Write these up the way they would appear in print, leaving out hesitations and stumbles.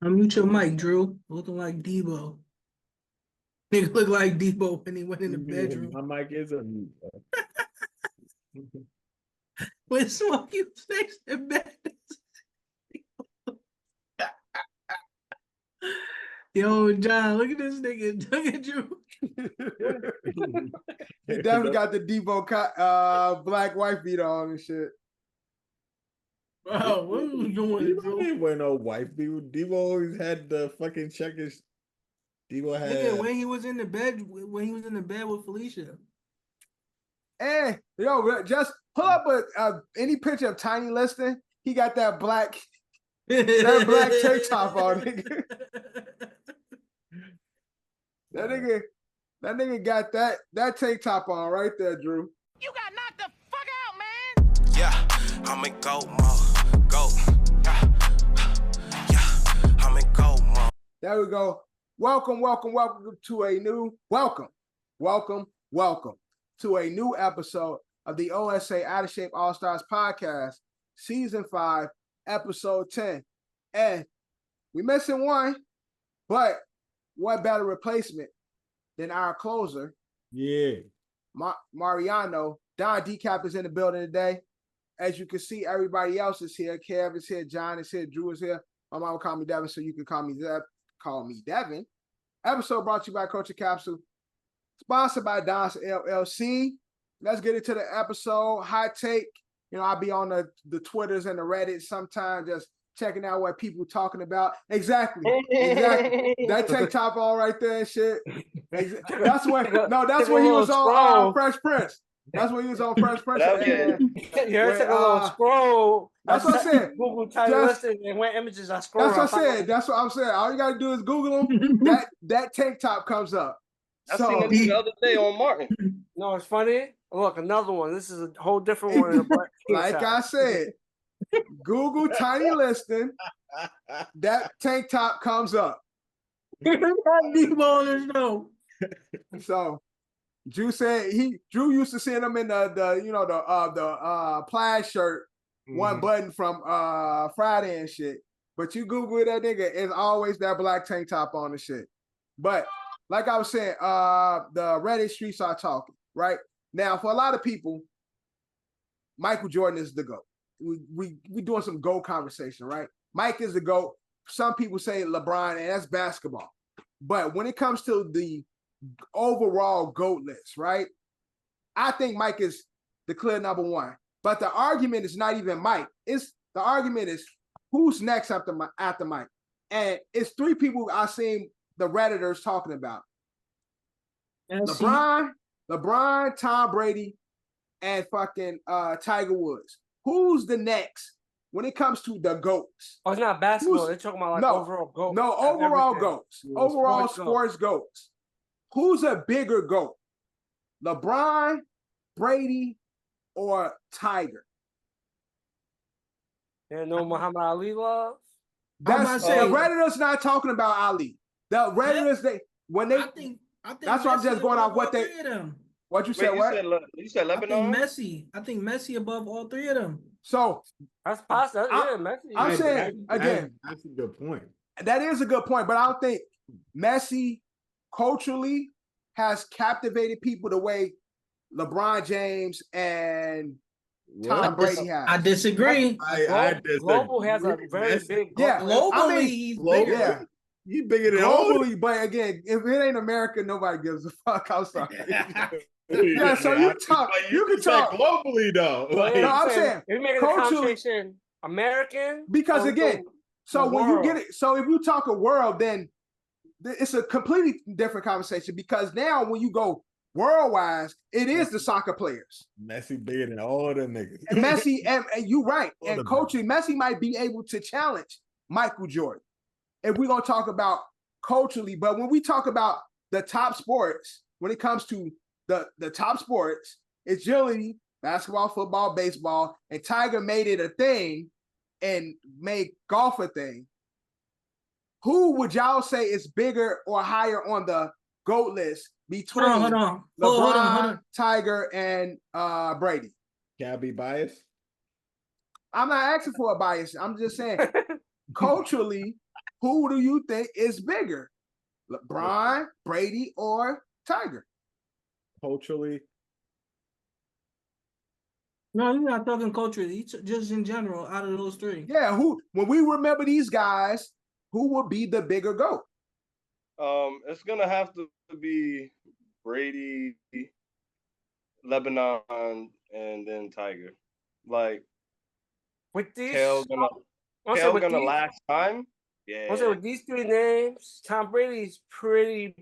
Unmute your mic, Drew. Looking like Deebo. Nigga look like Deebo when he went in the bedroom. My mic is a mute. When Smoke you fixed the bed. Yo, John, look at this nigga. Look at you. He definitely got the Deebo black wife beater on and shit. Bro, what are you doing, Deebo Drew? didn't wear no wife beater. Deebo always had the fucking checkers. Deebo had Nigga, when he was in the bed with Felicia. And yo, just pull up any picture of Tiny Liston. He got that black tank top on. Nigga. That nigga got that tank top on right there, Drew. You got knocked the fuck out, man. Yeah, I'm in go mode. Go. Yeah, I'm in go mode. There we go. Welcome to a new to a new episode of the OSA Out of Shape All Stars podcast, season 5, episode 10. And we missing one, but what better replacement than our closer? Yeah. Mariano. Don Decap is in the building today. As you can see, everybody else is here. Kev is here, John is here, Drew is here. My mama called me Devin, so you can call me Devin. Episode brought to you by Coach Capsule. Sponsored by Don's LLC. Let's get into the episode. Hot take. You know, I'll be on the Twitters and the Reddit sometimes just checking out what people talking about. Exactly. That tank top all right there and shit. That's when he was on Fresh Prince. That's when he was on Fresh Prince. You heard took a little scroll. That's what I said. Google Tiny Liston and went images. I scroll. That's what I said. That's what I'm saying. All you gotta do is Google them. that tank top comes up. I seen him the other day on Martin. No, it's funny. Look, another one. This is a whole different one. Like I said, Google Tiny Liston. That tank top comes up. So Drew said Drew used to send him in the plaid shirt, one button from Friday and shit. But you Google that nigga, it's always that black tank top on the shit. But like I was saying, the Reddit streets are talking, right? Now, for a lot of people, Michael Jordan is the GOAT. We doing some GOAT conversation, right? Mike is the GOAT. Some people say LeBron, and that's basketball. But when it comes to the overall GOAT list, right? I think Mike is the clear number one. But the argument is not even Mike. The argument is who's next after Mike. And it's three people I've seen the Redditors talking about. LeBron, Tom Brady, and fucking Tiger Woods. Who's the next when it comes to the GOATs? Oh, it's not basketball. They're talking about overall GOAT. No, overall GOATs. Overall sports GOATs. Who's a bigger GOAT? LeBron, Brady, or Tiger? And no Muhammad Ali love? The Redditors not talking about Ali. The Redditors, that's why I'm just going off what they. What you said? You said Lebanon? I think Messi above all three of them. So that's possible. Messi. I'm saying again, that's a good point. That is a good point, but I don't think Messi culturally has captivated people the way LeBron James and Tom Brady have. I disagree. I disagree. Global has a very big. Globally, he's bigger. Yeah. You bigger than globally, but again, if it ain't America, nobody gives a fuck. I'm sorry. Yeah, so you can talk globally though. No, I'm saying we're making the conversation American because again, so when you get it, so if you talk a world, then it's a completely different conversation because now when you go world-wise, it is the soccer players. Messi bigger than all them niggas. And Messi, and you right, and coaching, Messi might be able to challenge Michael Jordan if we're gonna talk about culturally. But when we talk about the top sports, when it comes to the top sports, it's generally basketball, football, baseball, and Tiger made it a thing and made golf a thing. Who would y'all say is bigger or higher on the GOAT list between LeBron, Tiger, and Brady? Can I be biased? I'm not asking for a bias. I'm just saying culturally, who do you think is bigger? LeBron, Brady, or Tiger? Culturally, No, you're not talking culturally. Just in general, out of those three. Yeah, who? When we remember these guys, who will be the bigger GOAT? It's gonna have to be Brady, Lebanon, and then Tiger. Like With these, Tail gonna I'll say Tail with gonna these, last time. I'll say Yeah. with these three names, Tom Brady's pretty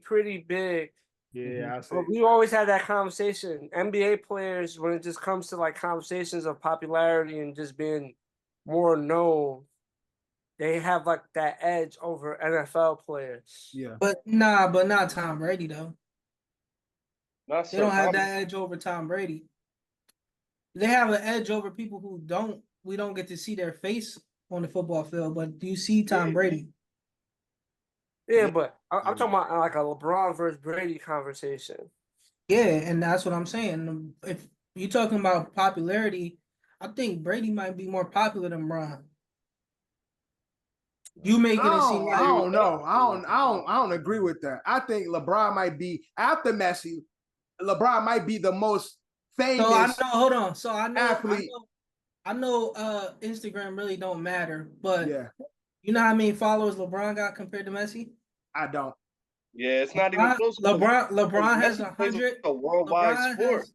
big. yeah, I say. But we always had that conversation. NBA players, when it just comes to like conversations of popularity and just being more known, they have like that edge over NFL players. Yeah. But not Tom Brady though. Not They don't have Tom. that edge over Tom Brady. They have an edge over people who don't. We don't get to see their face on the football field, but do you see Tom Brady? Yeah, but I'm talking about like a LeBron versus Brady conversation. Yeah, and that's what I'm saying. If you're talking about popularity, I think Brady might be more popular than Bron. You making it seem I like don't know. I don't agree with that. I think LeBron might be after Messi. LeBron might be the most famous. so. I know. Hold on. So athlete. I know. Instagram really don't matter, but Yeah, you know how many followers LeBron got compared to Messi? I don't. Yeah, it's not even close. LeBron has Messi plays 100. a worldwide LeBron sport. has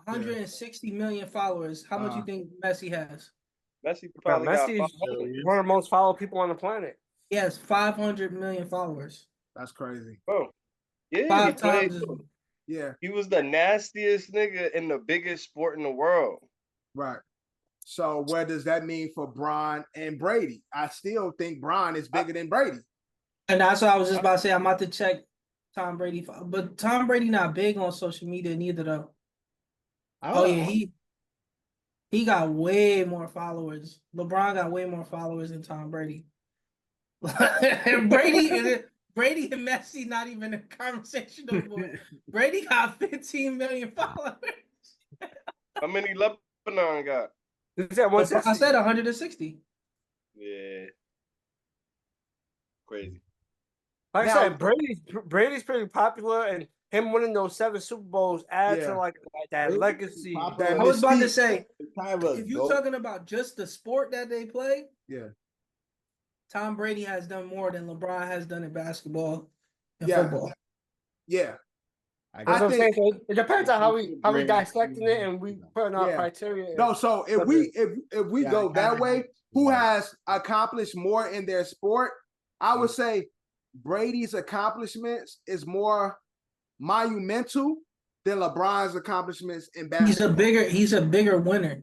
160 million followers. How much you think Messi has? Messi Bro, probably got Messi's 500. one of the most followed people on the planet. He has 500 million followers. That's crazy. Bro. Yeah, he 5 played. times. Yeah, He was the nastiest nigga in the biggest sport in the world. right. So what does that mean for Bron and Brady? I still think Bron is bigger than Brady. And that's what I was just about to say. I'm about to check Tom Brady, but Tom Brady not big on social media neither though. Oh yeah, he got way more followers. LeBron got way more followers than Tom Brady. Brady and Messi not even a conversation no more. Brady got 15 million followers. How many Lebanon got? Is that I said 160. Yeah. Crazy. Like Now- I said, Brady's pretty popular, and him winning those 7 Super Bowls add Yeah. to like that legacy. That I was about to mystique. say, Kind of a if you're goat. talking about just the sport that they play, Yeah. Tom Brady has done more than LeBron has done in basketball and Yeah. football. Yeah. That's what I'm think- saying. So it depends on how we dissecting it and we putting our Yeah. criteria. No, so if we Yeah, go I that kinda way, have to, who like- has accomplished more in their sport? I would say Brady's accomplishments is more monumental than LeBron's accomplishments in basketball. He's a bigger winner.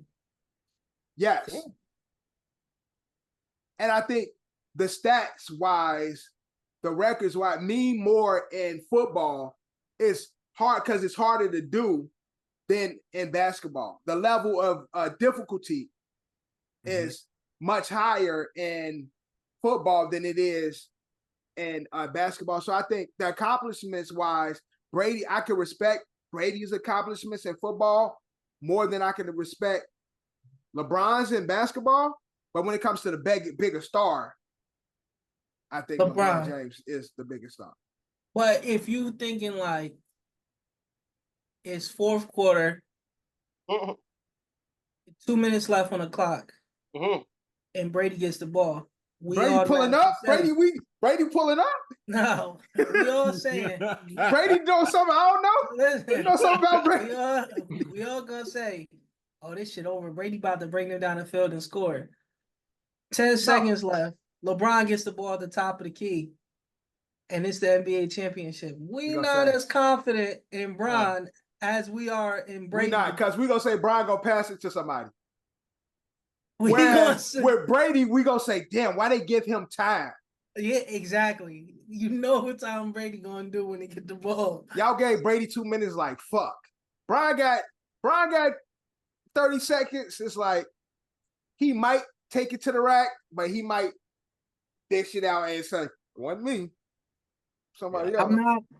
Yes. And I think the stats wise, the records wise, mean more in football. It's hard because it's harder to do than in basketball. The level of difficulty is much higher in football than it is in basketball. So I think the accomplishments wise, Brady, I can respect Brady's accomplishments in football more than I can respect LeBron's in basketball. But when it comes to the bigger star, I think LeBron James is the biggest star. But if you thinking like it's fourth quarter, 2 minutes left on the clock, and Brady gets the ball. Brady pulling up? Say, Brady pulling up? No, we all saying Brady doing something I don't know. Listen, You know something about Brady? we all gonna say, "Oh, this shit over." Brady about to bring them down the field and score. 10 seconds left. LeBron gets the ball at the top of the key, and it's the NBA championship. We're not as confident in Bron as we are in Brady. We not, because we gonna say Brian gonna pass it to somebody. We Whereas gonna with Brady, we gonna say, damn, why they give him time? Yeah, exactly. You know what Tom Brady gonna do when he get the ball. Y'all gave Brady 2 minutes, like fuck. Brian got 30 seconds. It's like he might take it to the rack, but he might dish it out and say, "Wasn't me." Somebody else.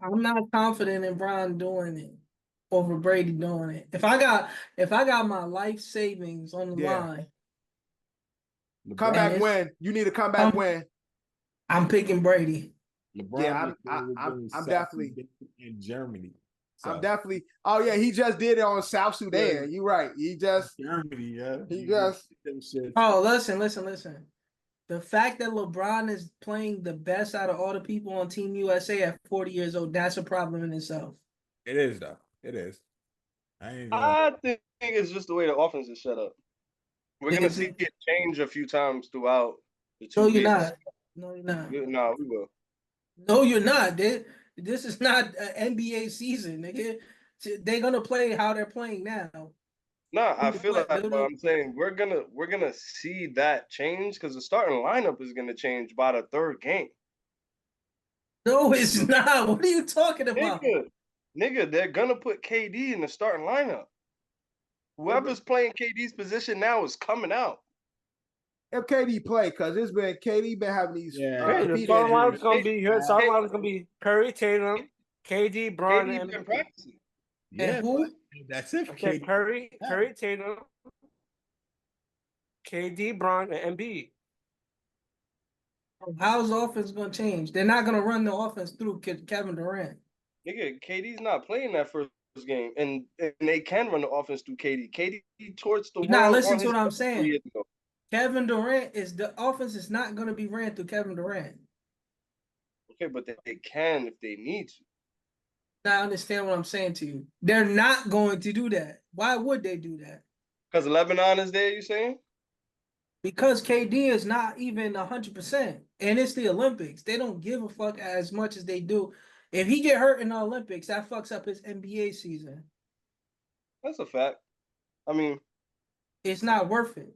I'm not confident in Bron doing it over Brady doing it. If I got my life savings on the line. Comeback win. You need a comeback win. I'm picking Brady. LeBron Yeah, just said we're doing I'm South definitely. Sudan in Germany. I'm So, definitely. Oh yeah, he just did it on South Sudan. Yeah. You right. He just. Germany, yeah. He just. Them shits. Oh, listen. The fact that LeBron is playing the best out of all the people on Team USA at 40 years old, that's a problem in itself. It is though. It is. I ain't gonna. I think it's just the way the offense is set up. We're gonna see it change a few times throughout the 2 No, weeks. you're not. No, you're not. No, we will. No, you're not. This is not an NBA season, nigga. They're gonna play how they're playing now. No, I feel like They'll- but I'm saying we're gonna see that change because the starting lineup is gonna change by the third game. No, it's not. What are you talking about? Nigga, they're gonna put KD in the starting lineup. Whoever's playing KD's position now is coming out. If KD play, because it's been KD been having these. Hey, the feet starting lineup's injuries. gonna be here. Starting lineup's gonna be Curry, Tatum, KD, Bron, KD's and been practicing. Yeah, who? that's it for okay, KD. Curry, Tatum, KD, Bron, and Embiid. How's the offense gonna change? They're not gonna run the offense through Kevin Durant. Nigga, KD's not playing that first game, and they can run the offense through KD. KD torched the You're world. not listening on to his what I'm own 3 saying. years ago. Kevin Durant is the offense is not gonna be ran through Kevin Durant. Okay, but they can if they need to. Now understand what I'm saying to you. They're not going to do that. Why would they do that? Because Lebanon is there, you saying? Because KD is not even 100%, and it's the Olympics. They don't give a fuck as much as they do. If he get hurt in the Olympics, that fucks up his NBA season. That's a fact. I mean, it's not worth it.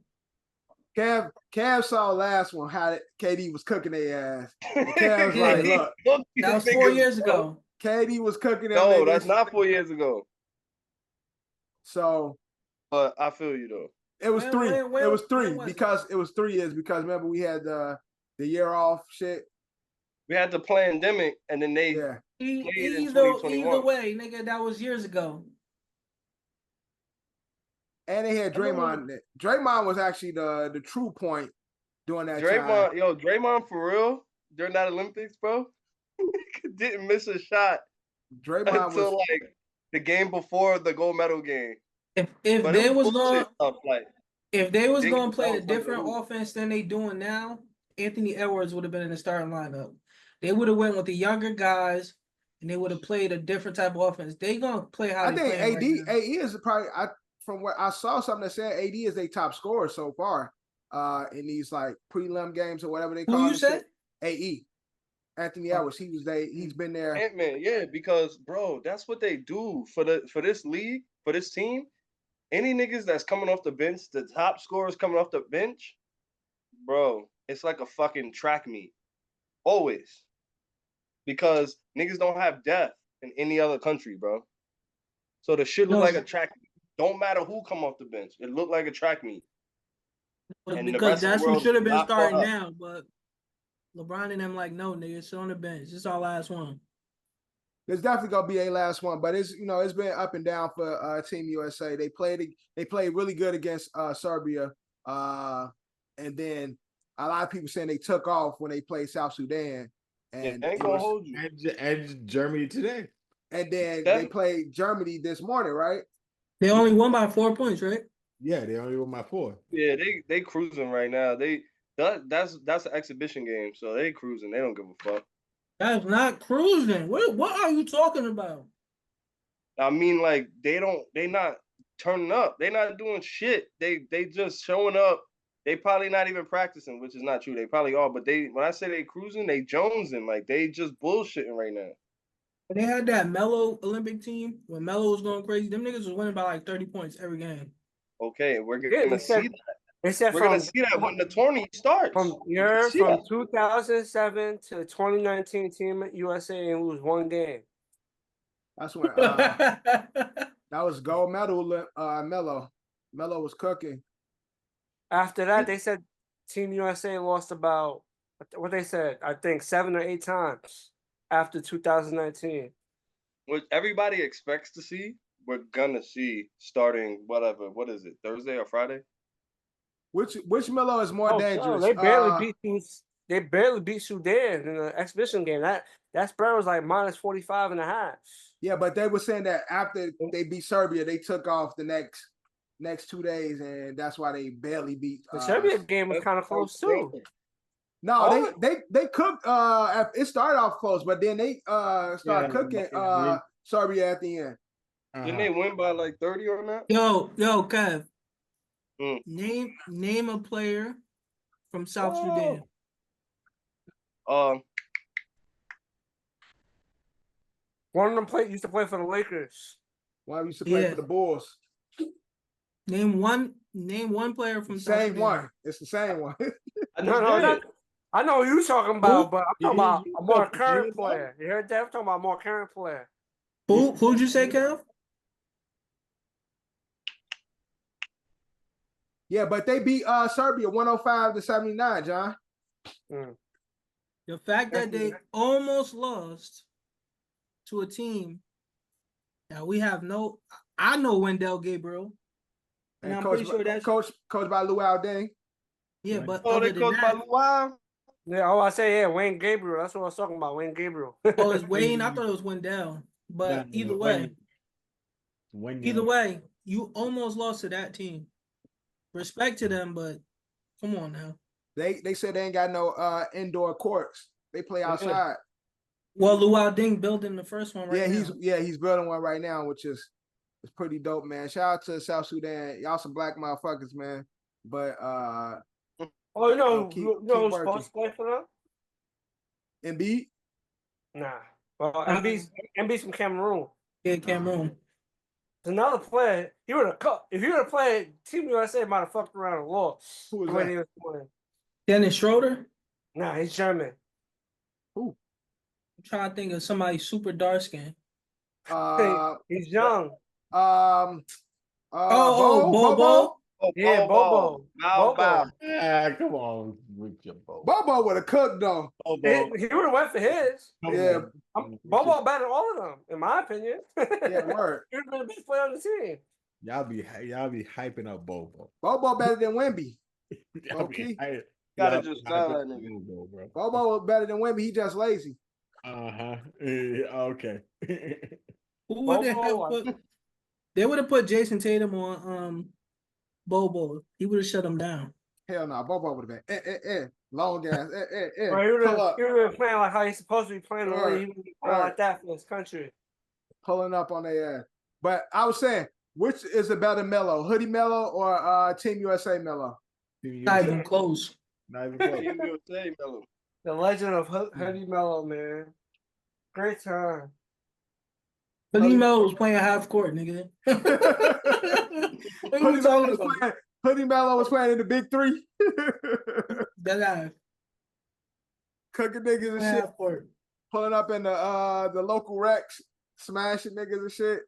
Cav saw last one how KD was cooking their ass. And Cav's like, look, that was 4 years ago. KD was cooking them. No, that's not 4 years ago. So, but I feel you though. It was three. It was three because it was 3 years because remember we had the year off shit. We had the pandemic and then they played in 2021. Either way, nigga, that was years ago. And they had Draymond. Draymond was actually the true point during that time. Yo, Draymond for real during that Olympics, bro. Didn't miss a shot. Draymond until was like the game before the gold medal game. If they was going to play a different offense than they doing now, Anthony Edwards would have been in the starting lineup. They would have went with the younger guys, and they would have played a different type of offense. They gonna play how I they think AD is probably from what I saw something that said AD is their top scorer so far in these like prelim games or whatever they call it. Who you said? AE. Anthony Edwards, he's been there. Ant-Man, yeah, because bro, that's what they do for this league, for this team. Any niggas that's coming off the bench, the top scorers coming off the bench, bro, it's like a fucking track meet. Always. Because niggas don't have depth in any other country, bro. So the shit look like a track meet. Don't matter who come off the bench. It looked like a track meet. Because that's who should have been starting now, but LeBron and them like, no, nigga, it's on the bench. This is our last one. There's definitely gonna be a last one, but it's it's been up and down for Team USA. They played really good against Serbia, and then a lot of people saying they took off when they played South Sudan, and ain't gonna hold you. And Germany today, and then they played Germany this morning, right? They only won by 4 points, right? Yeah, they only won by 4. Yeah, they cruising right now. That's an exhibition game, so they cruising. They don't give a fuck. That's not cruising. What are you talking about? I mean, like they not turning up. They not doing shit. They just showing up. They probably not even practicing, which is not true. They probably are, but when I say they cruising, they jonesing. Like they just bullshitting right now. They had that Melo Olympic team when Melo was going crazy. Them niggas was winning by like 30 points every game. Okay, we're gonna see that. They said we're gonna see that when the tourney starts. From Yerr, from 2007 to 2019, Team USA and lose 1 game. That's when that was gold medal. Melo was cooking. After that, they said Team USA lost about what they said. I think 7 or 8 times after 2019. What everybody expects to see, we're gonna see starting whatever. What is it? Thursday or Friday? Which Melo is more dangerous? They barely beat they barely beat Sudan in the exhibition game. That spread was like minus 45.5. Yeah, but they were saying that after they beat Serbia, they took off the next 2 days, and that's why they barely beat. The Serbia game was kind of close too. No, they cooked. It started off close, but then they started cooking Serbia at the end. Didn't they win by like 30 on that? Yo, Kev. Name a player from South Sudan. One of them used to play for the Lakers. One used to play for the Bulls. Name one player from South Same Sudan. one. It's the same one. I know who you're talking about, but I'm talking about a more current player. You heard that? I'm talking about a more current player. Who'd you say, Kev? Yeah, but they beat Serbia 105-79, John. The fact that they almost lost to a team that we have I know Wendell Gabriel. And I'm pretty sure that's coached by Luau Deng. Yeah, but they coached by Luau? Yeah, I say Wayne Gabriel. That's what I was talking about, Wayne Gabriel. Oh, it's Wayne? I thought it was Wendell. But either way, you almost lost to that team. Respect to them, but come on now. They said they ain't got no indoor courts. They play outside. Well, Luau Deng building the first one right now. He's building one right now, which is pretty dope, man. Shout out to South Sudan. Y'all some black motherfuckers, man. But you know who's supposed to play for them? Embiid? Nah. Well, Embiid's from Cameroon. Yeah, Cameroon. There's another player. If he would have played, Team USA might have fucked around and lost. Who was when that? he was playing. Dennis Schroeder? Nah, he's German. Who? I'm trying to think of somebody super dark skin. He's young. Bobo? Yeah, Bobo. Bobo. Come on with your Bobo. Bobo would have cooked though. He would have went for his. Yeah. Bobo better than all of them, in my opinion. Yeah, word. He would have been the best player on the team. Y'all be hyping up Bobo. Bobo better than Wemby. Okay. Gotta just style that nigga. Bobo was better than Wemby. He just lazy. Okay. Who would they have put? They would have put Jason Tatum on Bobo. He would have shut him down. Hell no, Bobo would have been long ass. Right, he would have been playing like how he's supposed to be playing the league. He would be playing like that for his country. Pulling up on their ass. But I was saying, which is the better Melo, Hoodie Melo or Team USA Melo? Not even close. Team USA Melo. The legend of Hoodie Melo, man. Great time. Hoodie Melo was playing half court, nigga. Hoodie Melo was playing in the big three. That Cooking niggas and shit. court. Pulling up in the local Rex, smashing niggas and shit.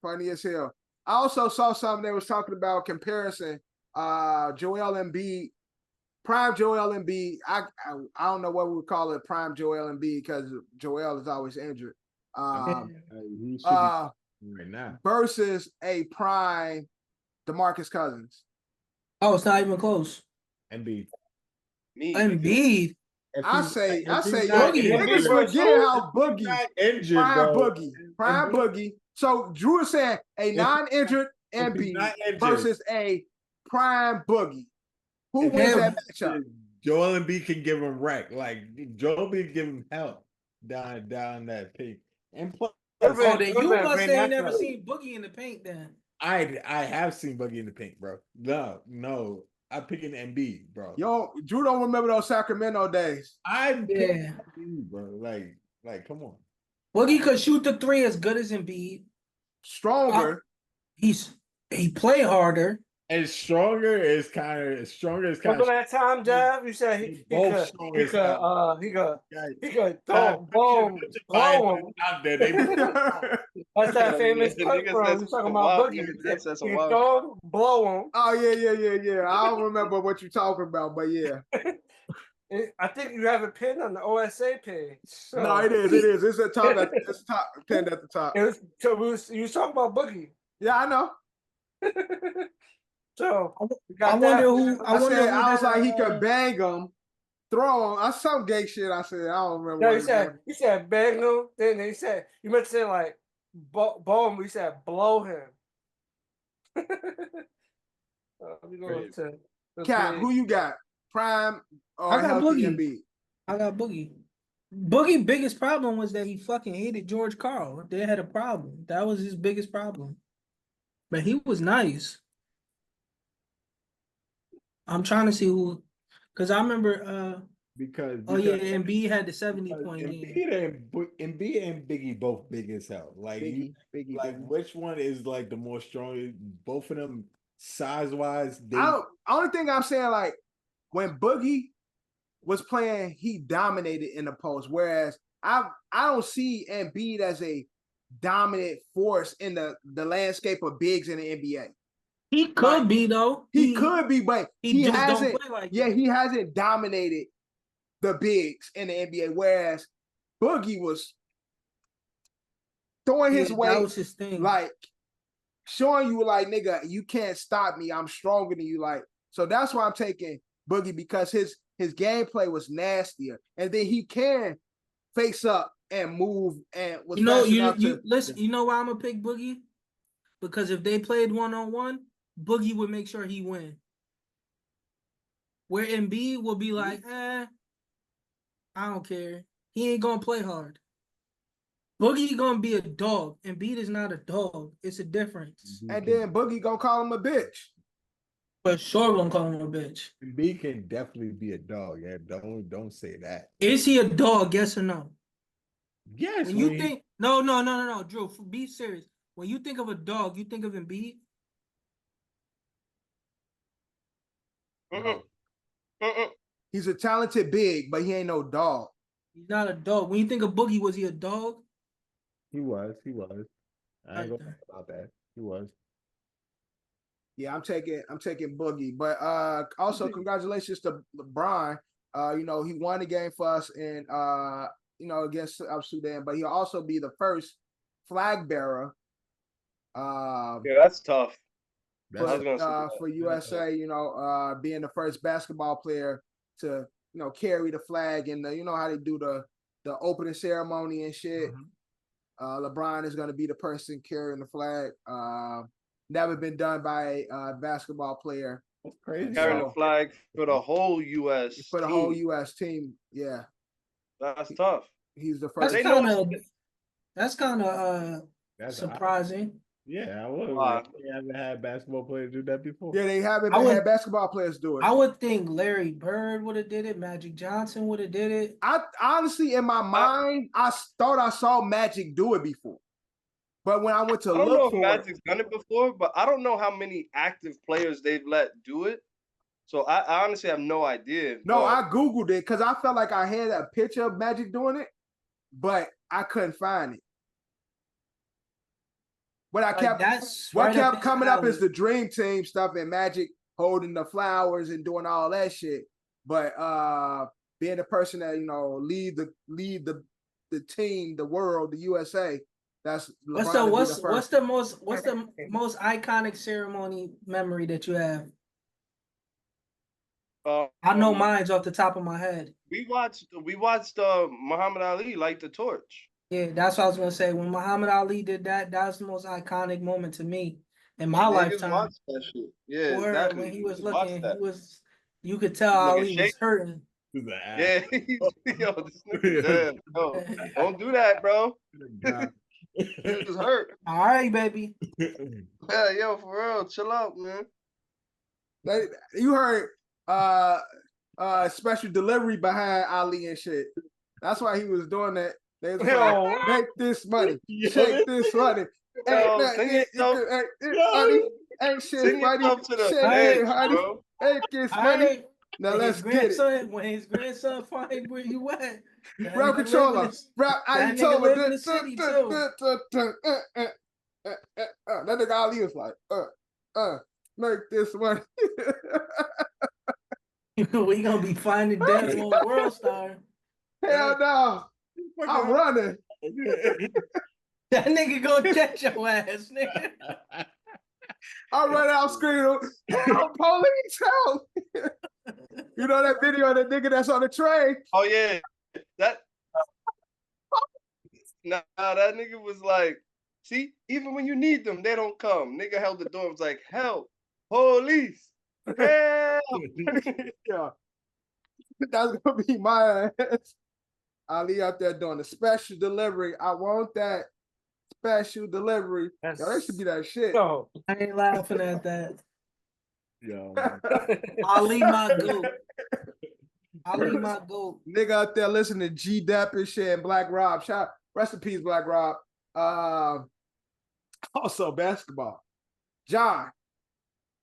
Funny as hell. I also saw something they was talking about comparison. Joel Embiid, prime Joel Embiid. I don't know what we would call it, prime Joel Embiid, because Joel is always injured. He should be right now versus a prime DeMarcus Cousins. Oh, it's not even close. Embiid. Embiid. I say, Boogie. niggas forget how Boogie, injured, prime Boogie. So Drew is saying a non-injured Embiid versus a prime Boogie. Who wins that matchup? Joel Embiid can give him wreck. Like Joel Embiid give him help down that peak. And plus, you must say you never seen Boogie in the paint then. I have seen Boogie in the paint, bro. No. I'm picking Embiid, bro. Yo, Drew don't remember those Sacramento days. I'm picking Embiid, bro. Like, come on. Boogie could shoot the three as good as Embiid. Stronger. He play harder. Remember that time, Jeff? You said he could blow him. That's that famous clip from you talking about Boogie. You throw him, blow him. Oh yeah. I don't remember what you're talking about, but yeah. I think you have it pinned on the OSA page. So. No, it is. It's top pinned at the top. You was talking about Boogie. Yeah, I know. So we I got wonder that. who. I wonder said who I was had, like he could bang him, throw him. I some gay shit. I said I don't remember. No, what it was. he said bang him. Then he said you meant to say like blow him. He said blow him. We going to the Cap, big- who you got? Prime or I got healthy Boogie. Embiid? I got Boogie. Boogie biggest problem was that he fucking hated George Karl. They had a problem. That was his biggest problem. But he was nice. I'm trying to see who, because I remember. because Oh yeah, Embiid had the 70 because point game. Embiid and Biggie both big as hell. Like Biggie. which one is like the more strong? Both of them size wise. Only thing I'm saying, like when Boogie was playing, he dominated in the post. Whereas I don't see Embiid as a dominant force in the landscape of bigs in the NBA. He could be though. He could be, but he just hasn't. don't play like yeah, that. he hasn't dominated the bigs in the NBA. Whereas Boogie was throwing his That weight, was his thing. like showing you, like nigga, you can't stop me. I'm stronger than you. Like so, that's why I'm taking Boogie because his gameplay was nastier, and then he can face up and move and was fast enough to listen. You know why I'm gonna pick Boogie? Because if they played 1-on-1, Boogie would make sure he win. Where Embiid will be like, I don't care. He ain't gonna play hard. Boogie gonna be a dog. Embiid is not a dog. It's a difference. and then Boogie gonna call him a bitch. But sure gonna call him a bitch. Embiid can definitely be a dog. Yeah, don't say that. Is he a dog? Yes or no? Yes. When you think no, Drew, be serious. When you think of a dog, you think of Embiid. He's a talented big, but he ain't no dog. He's not a dog. When you think of Boogie, was he a dog? He was. I ain't gonna Okay. talk about that. He was. Yeah, I'm taking Boogie. But also congratulations to LeBron. He won the game for us in against Sudan, but he'll also be the first flag bearer. Yeah, that's tough. For USA, being the first basketball player to carry the flag and how they do the opening ceremony and shit. LeBron is going to be the person carrying the flag. Never been done by a basketball player. That's crazy. Carrying the flag for the whole U.S. For the whole U.S. team, yeah. That's tough. He's the first. That's kind of surprising. Yeah, I would. They haven't had basketball players do that before. Yeah, they haven't had basketball players do it. I would think Larry Bird would have did it. Magic Johnson would have did it. I honestly, in my mind, I thought I saw Magic do it before. But when I went to I don't look know for if Magic's done it before, but I don't know how many active players they've let do it. So I honestly have no idea. No, I Googled it because I felt like I had a picture of Magic doing it, but I couldn't find it. What I kept coming up is the Dream Team stuff and Magic holding the flowers and doing all that shit. But being the person that lead the team, the world, the USA. That's what's the most iconic ceremony memory that you have? I know mine's off the top of my head. We watched Muhammad Ali light the torch. Yeah, that's what I was gonna say. When Muhammad Ali did that, that was the most iconic moment to me in my lifetime. Watched that shit. Yeah, exactly. When he was looking, you could tell Ali was hurting. Yeah, yo, this nigga dead. No, don't do that, bro. He was hurt. All right, baby. Yeah, yo, for real, chill out, man. You heard special delivery behind Ali and shit. That's why he was doing that. They was like, make this money, shake this money. Ain't shit funny. Shake honey. Ain't this money. Now let's get it. When his grandson find where you at, Rap controller. I told me this. That nigga Ali was like, make this money. We gonna be finding death on World Star. Hell no. I'm running. That nigga gonna catch your ass, nigga. I run out screaming, help, police, help. You know that video of the nigga that's on the train? Oh yeah, that. Nah, that nigga was like, see, even when you need them, they don't come. Nigga held the door and was like, help, police, help. Yeah. That's gonna be my ass. Ali out there doing the special delivery. I want that special delivery. Yo, that should be that shit. No. I ain't laughing at that. Yo, Ali my goat. Ali my goat. Nigga out there listening to G Dep and shit and Black Rob. Rest in peace, Black Rob. Also basketball. John,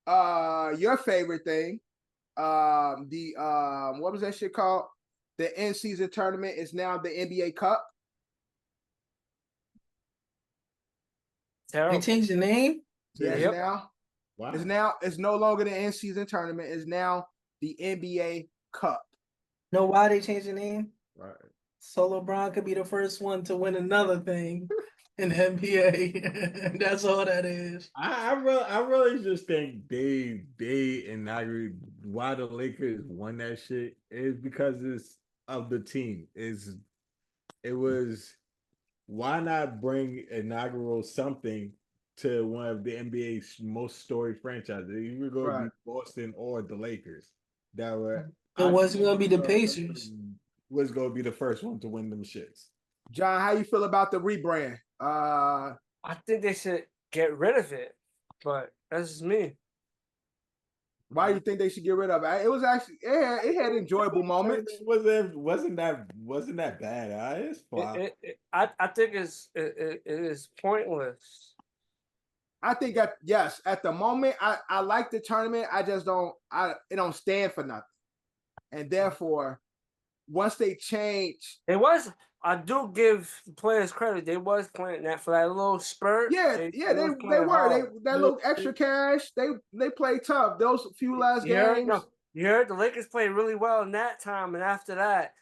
your favorite thing, what was that shit called? The in-season tournament is now the NBA Cup. Terrible. They changed the name? Yeah, Yep. it's no longer the in-season tournament, it's now the NBA Cup. Know why they changed the name? right. So LeBron could be the first one to win another thing in the NBA. That's all that is. I really just think they inaugurated why the Lakers won that shit is because it's of the team. It was why not bring inaugural something to one of the NBA's most storied franchises? It was going to be Boston or the Lakers. That were It wasn't gonna be the Pacers. Was going to be the first one to win them shits. John, how you feel about the rebrand? I think they should get rid of it, but that's just me. Why do you think they should get rid of it? It was actually it had enjoyable moments. Wasn't that bad? It's fine. I think it is pointless. I think at the moment I like the tournament. I just it don't stand for nothing. And therefore, once they change, I do give the players credit. They was playing that for that little spurt. They were. That little extra cash. They played tough. Those few last games. You heard the Lakers played really well in that time, and after that,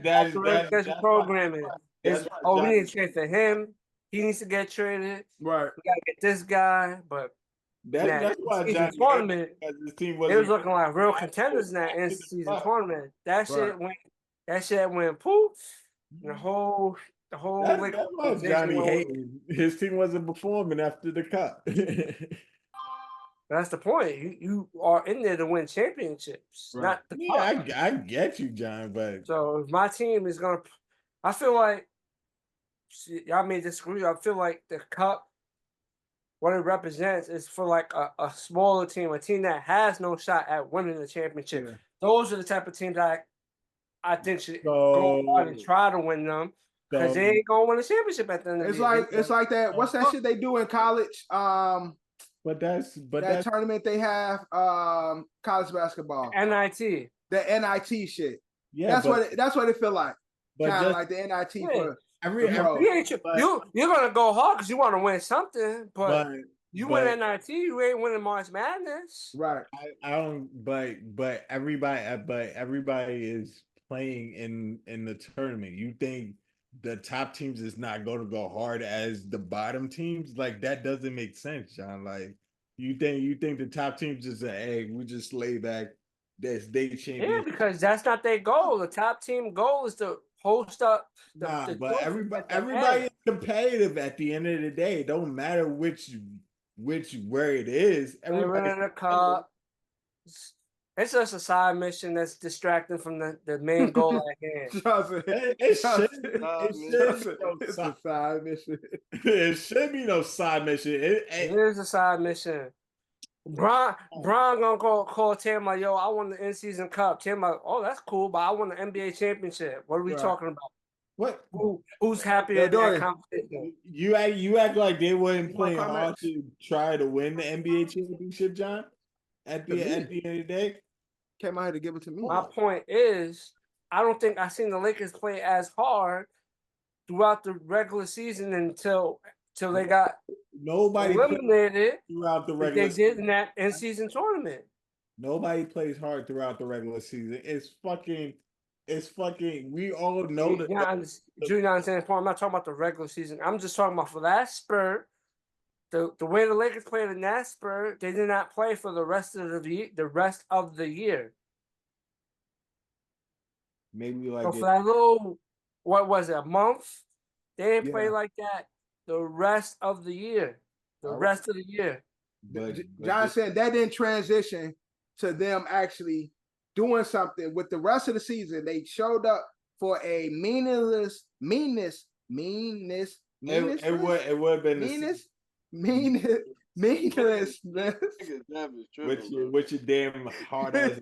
that's programming. We need to trade for him. He needs to get traded. Right. We gotta get this guy, but that's why John tournament. His team They was looking like real contenders in that in-season tournament. That shit went poof. And the whole that's why Johnny hating. His team wasn't performing after the cup. That's the point. You are in there to win championships, not the cup. I get you, John, but so if my team is gonna, I feel like y'all may disagree. I feel like the cup, what it represents, is for like a smaller team, a team that has no shot at winning the championship. Yeah. Those are the type of teams that I think should go on and try to win them because they ain't gonna win a championship at the end of the year. It's like that. What's that shit they do in college? But that tournament they have college basketball. NIT. The NIT shit. Yeah, that's what it feel like. Kind of like the NIT for you're gonna go hard because you want to win something, but you win NIT, you ain't winning March Madness. Right. I don't. But everybody is playing in the tournament. You think the top teams is not going to go hard as the bottom teams? Like that doesn't make sense, John. Like you think the top teams just say, "Hey, we just lay back." They championship. Yeah, because that's not their goal. The top team goal is to host up. But everybody is competitive at the end of the day. It don't matter where it is. Everybody in a cup. It's just a side mission that's distracting from the main goal at hand. It's a side mission. It should be no side mission. It is a side mission. Bron gonna call Tim like, yo, I won the in-season cup. Tim like, oh, that's cool, but I won the NBA championship. What are we talking about? What? Who's happy at that competition? You act like they weren't playing hard to try to win the NBA championship, John. At the end of the day, came out here to give it to me. My point is, I don't think I've seen the Lakers play as hard throughout the regular season until they got eliminated throughout the regular season. They did in that in-season tournament. Nobody plays hard throughout the regular season. It's fucking. We all know that. Do you understand the point? I'm not talking about the regular season. I'm just talking about for that spurt, the way the Lakers played in that spurt, they did not play for the rest of the year. Maybe So like for that little, what was it, a month? They didn't play Yeah. like that the rest of the year. The All right. rest of the year. but John said that didn't transition to them actually doing something with the rest of the season. They showed up for a meaningless. it would have been meaninglessness. Nigga, that is tripping, bro. with your damn hard ass.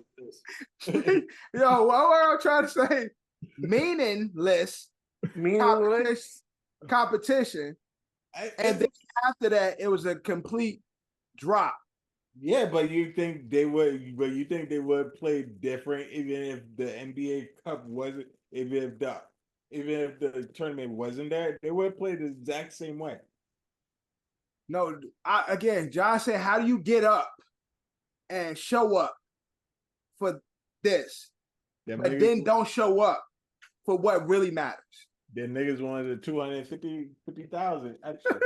Yo, what I'm trying to say, meaningless competition, and then after that, it was a complete drop. Yeah, but you think they would? But you think they would play different, even if the NBA Cup wasn't, even if the tournament wasn't there, they would play the exact same way. No, again, John said, how do you get up and show up for this, but then don't show up for what really matters? The niggas wanted the 250,000 extra.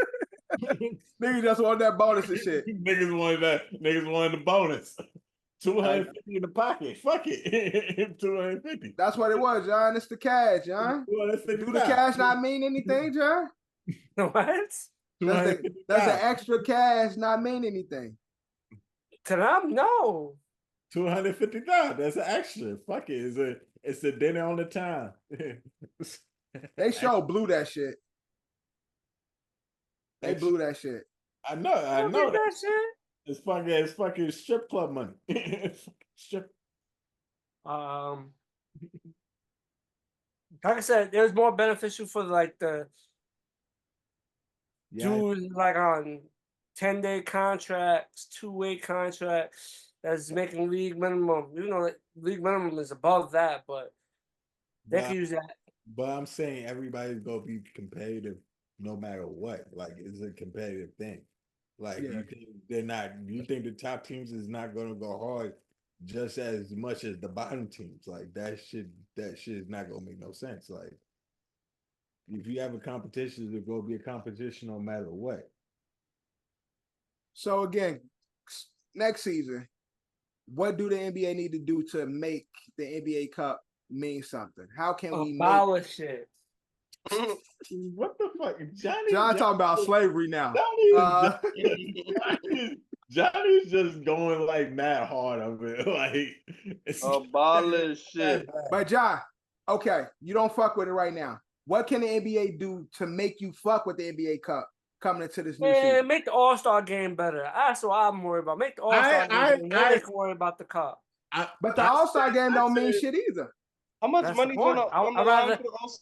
Niggas just want that bonus and shit. Niggas wanted that. Niggas wanted the bonus. 250 in the pocket. Fuck it. 250. That's what it was, John. It's the cash, John. Do the cash not mean anything, John? What? Does the extra cash not mean anything? To them, no. 250,000. That's an extra. Fuck it. It's a dinner on the time. They sure blew that shit. They blew that shit. I know that shit. It's fucking strip club money. Strip. Like I said, it was more beneficial for like the dudes like on 10-day contracts, 2-way contracts that's making league minimum. You know, league minimum is above that, but they can use that. But I'm saying everybody's gonna be competitive no matter what. Like, it's a competitive thing. Like, you think the top teams is not gonna go hard just as much as the bottom teams. Like, that shit is not gonna make no sense. Like, if you have a competition, there's gonna be a competition no matter what. So again, next season, what do the NBA need to do to make the NBA Cup mean something? How can we abolish it? What the fuck? John talking about slavery now. Johnny's just going like mad hard of it. Like, abolish shit. But John, okay, you don't fuck with it right now. What can the NBA do to make you fuck with the NBA Cup coming into this new season? Make the All-Star game better. That's what I'm worried about. Make the All-Star game. Now they can worry about the Cup. But the All-Star game don't mean shit either. How much money on the line?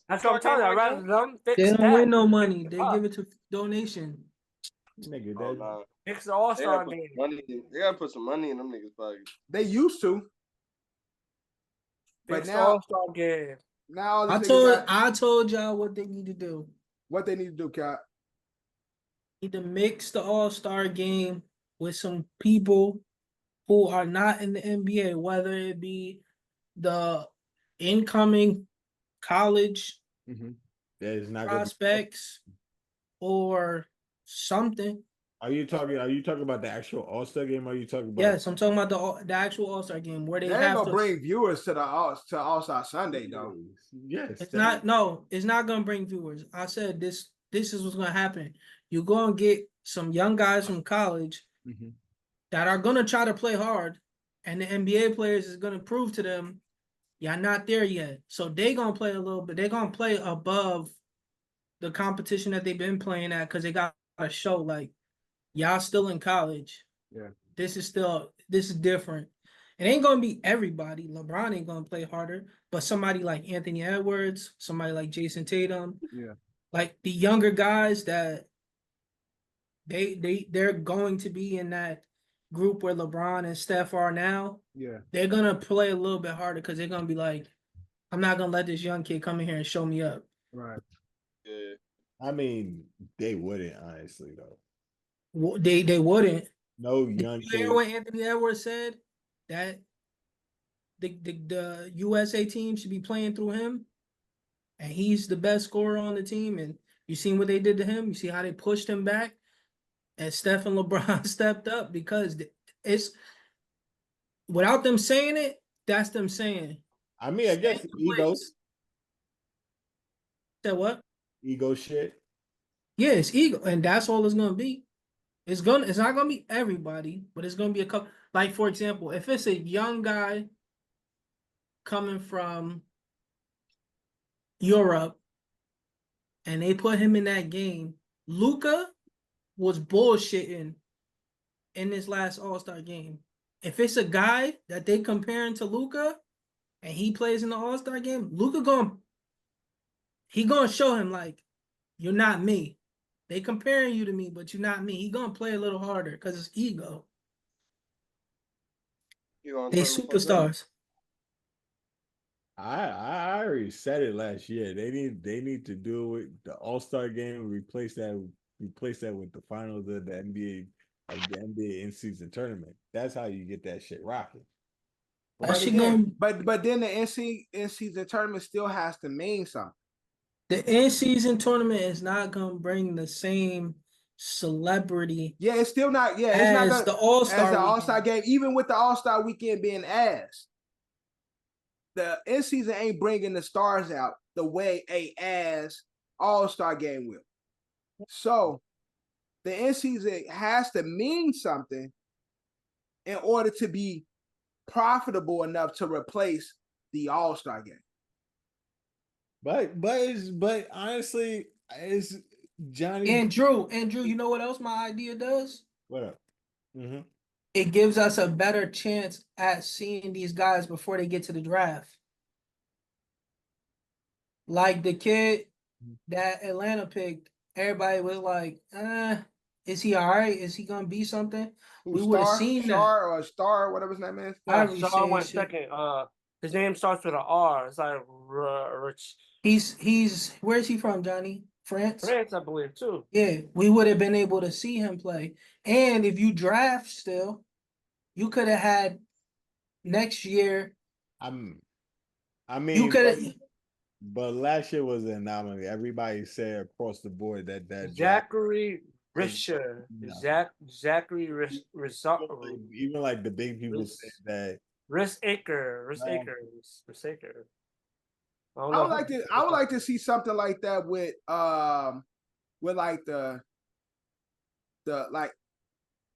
That's what I'm telling you. I'd rather them fix They don't that. win no money. They give it to donation. Nigga, Fix the All-Star game. They gotta put some money in them niggas' pockets. They used to. But Fix the now All-Star game. Now I told y'all what they need to do. What they need to do, Cap? Need to mix the All-Star game with some people who are not in the NBA, whether it be the incoming college prospects or something. Are you talking about the actual All-Star game? Or are you talking about? Yes, I'm talking about the actual All-Star game where they ain't have gonna to bring viewers to All-Star Sunday though. Yes, it's not. No, it's not gonna bring viewers. I said this is what's gonna happen. You're gonna get some young guys from college that are gonna try to play hard, and the NBA players is gonna prove to them y'all not there yet. So they gonna play a little bit. They're gonna play above the competition that they've been playing at because they got to show like y'all still in college. Yeah. This is different. It ain't gonna be everybody. LeBron ain't gonna play harder, but somebody like Anthony Edwards, somebody like Jason Tatum, like the younger guys that they're going to be in that group where LeBron and Steph are now. Yeah. They're gonna play a little bit harder because they're gonna be like, I'm not gonna let this young kid come in here and show me up. Right. Yeah. I mean, they wouldn't, honestly, though. They wouldn't. No young kid. You hear what Anthony Edwards said? That the USA team should be playing through him, and he's the best scorer on the team. And you seen what they did to him? You see how they pushed him back? And Steph and LeBron stepped up because it's without them saying it, that's them saying. I mean, I guess ego, Said what? ego shit. Yeah, it's ego, and that's all it's gonna be. It's not gonna be everybody, but it's gonna be a couple. Like for example, if it's a young guy coming from Europe and they put him in that game, Luka was bullshitting in this last All-Star game. If it's a guy that they comparing to Luka and he plays in the All-Star game, Luka gonna show him like, you're not me. They comparing you to me, but you're not me. He gonna play a little harder because it's ego. They superstars. I already said it last year. They need to do it. The All-Star game, replace that with the finals of the NBA, like the NBA in-season tournament. That's how you get that shit rocking. But again, but then the in-season tournament still has to mean something. The in-season tournament is not gonna bring the same celebrity. Yeah, it's still not. Yeah, it's not gonna, the All-Star as the All-Star game. Even with the All-Star weekend being ass, the in-season ain't bringing the stars out the way a ass All-Star game will. So the in-season has to mean something in order to be profitable enough to replace the All-Star game. But honestly, it's Johnny and Drew, you know what else my idea does? What up? Mm-hmm. It gives us a better chance at seeing these guys before they get to the draft. Like the kid that Atlanta picked, everybody was like, is he all right? Is he gonna be something? We would have seen Star or Star, whatever his name is. Yeah, Star went second. His name starts with an R. It's like Rich. He's where's he from, Johnny? France? France, I believe, too. Yeah, we would have been able to see him play. And if you draft still, you could have had next year. I mean, you could have. But last year was an anomaly. Everybody said across the board that Zachary Risher. Zachary Risher. Even like the big people said that. Risaker. I would like to see something like that with like the like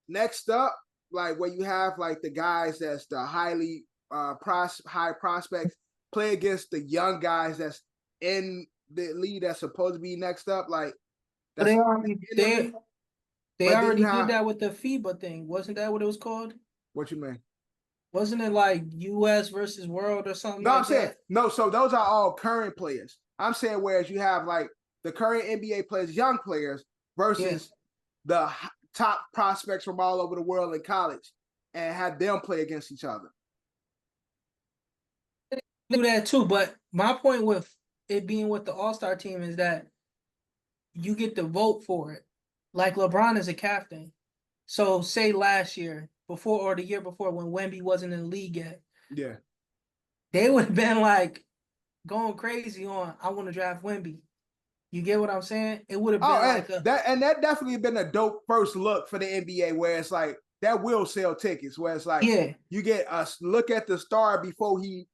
next up, like where you have like the guys that's the highly high prospects play against the young guys that's in the league that's supposed to be next up. Like they already did that with the FIBA thing. Wasn't that what it was called? What you mean? Wasn't it like US versus World or something? No, I'm saying no. So those are all current players. I'm saying whereas you have like the current NBA players, young players versus the top prospects from all over the world in college, and have them play against each other. Do that too, but my point with it being with the All-Star team is that you get to vote for it. Like LeBron is a captain. So say last year before or the year before when Wemby wasn't in the league yet. Yeah. They would have been like going crazy on I want to draft Wemby. You get what I'm saying? It would have been that definitely been a dope first look for the NBA where it's like that will sell tickets where it's like you get a look at the star before he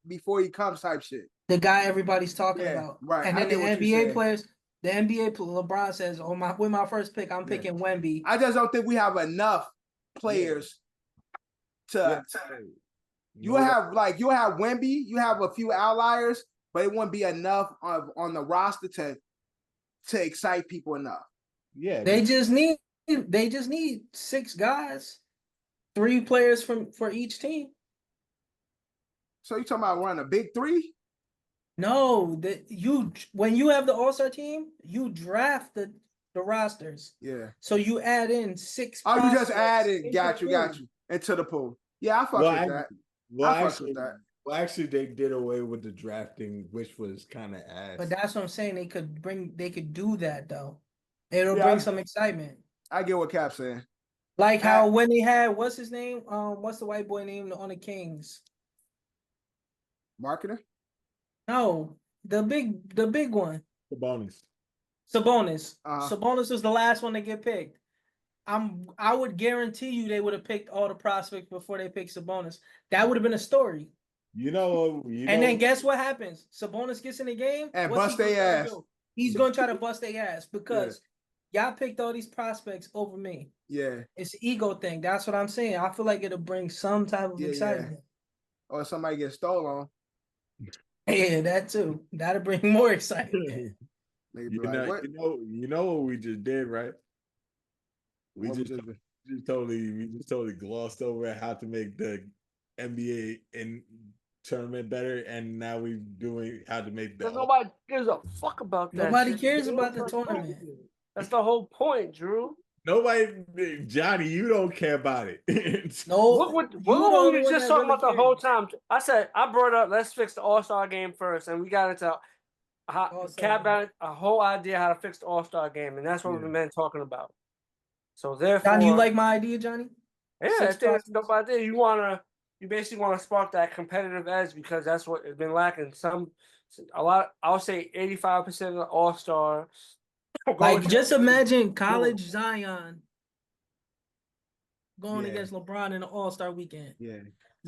comes type shit. The guy everybody's talking about. Right. And then the NBA players, the NBA LeBron says, with my first pick, I'm picking Wemby. I just don't think we have enough players to you have Wemby, you have a few outliers, but it wouldn't be enough on the roster to excite people enough. Yeah. They just need 6 guys. 3 players for each team. So you talking about running a big 3? No, when you have the All-Star team, you draft the rosters. Yeah. So you add in 6. Oh, you just added. Got you. Into the pool. Yeah, I fuck with that. Well, actually, they did away with the drafting, which was kind of ass. But that's what I'm saying. They could do that though. It'll bring some excitement. I get what Cap's saying. Like how when they had what's his name? What's the white boy name on the Kings? Marketer? No, the big one. Sabonis. Sabonis was the last one to get picked. I would guarantee you they would have picked all the prospects before they picked Sabonis. That would have been a story. And then guess what happens? Sabonis gets in the game And what's bust he gonna their try to ass. do? He's gonna try to bust their ass because y'all picked all these prospects over me. Yeah. It's an ego thing. That's what I'm saying. I feel like it'll bring some type of excitement. Or somebody gets stolen. Yeah, that too. That'll bring more excitement. You know what we just did, right? We just totally glossed over how to make the NBA in tournament better, and now we're doing how to make the. Nobody gives a fuck about that. Nobody cares about the tournament. That's the whole point, Drew. Nobody, Johnny, you don't care about it. No, what were we just talking about the whole time? I brought up let's fix the All-Star game first, and we got into a whole idea how to fix the All-Star game, and that's what we've been talking about. So therefore, Johnny, you like my idea, Johnny? Yeah, I think that's a dope idea. You basically want to spark that competitive edge because that's what has been lacking. I'll say 85% of the All-Star. Like, just imagine college Zion going against LeBron in the All-Star weekend. Yeah.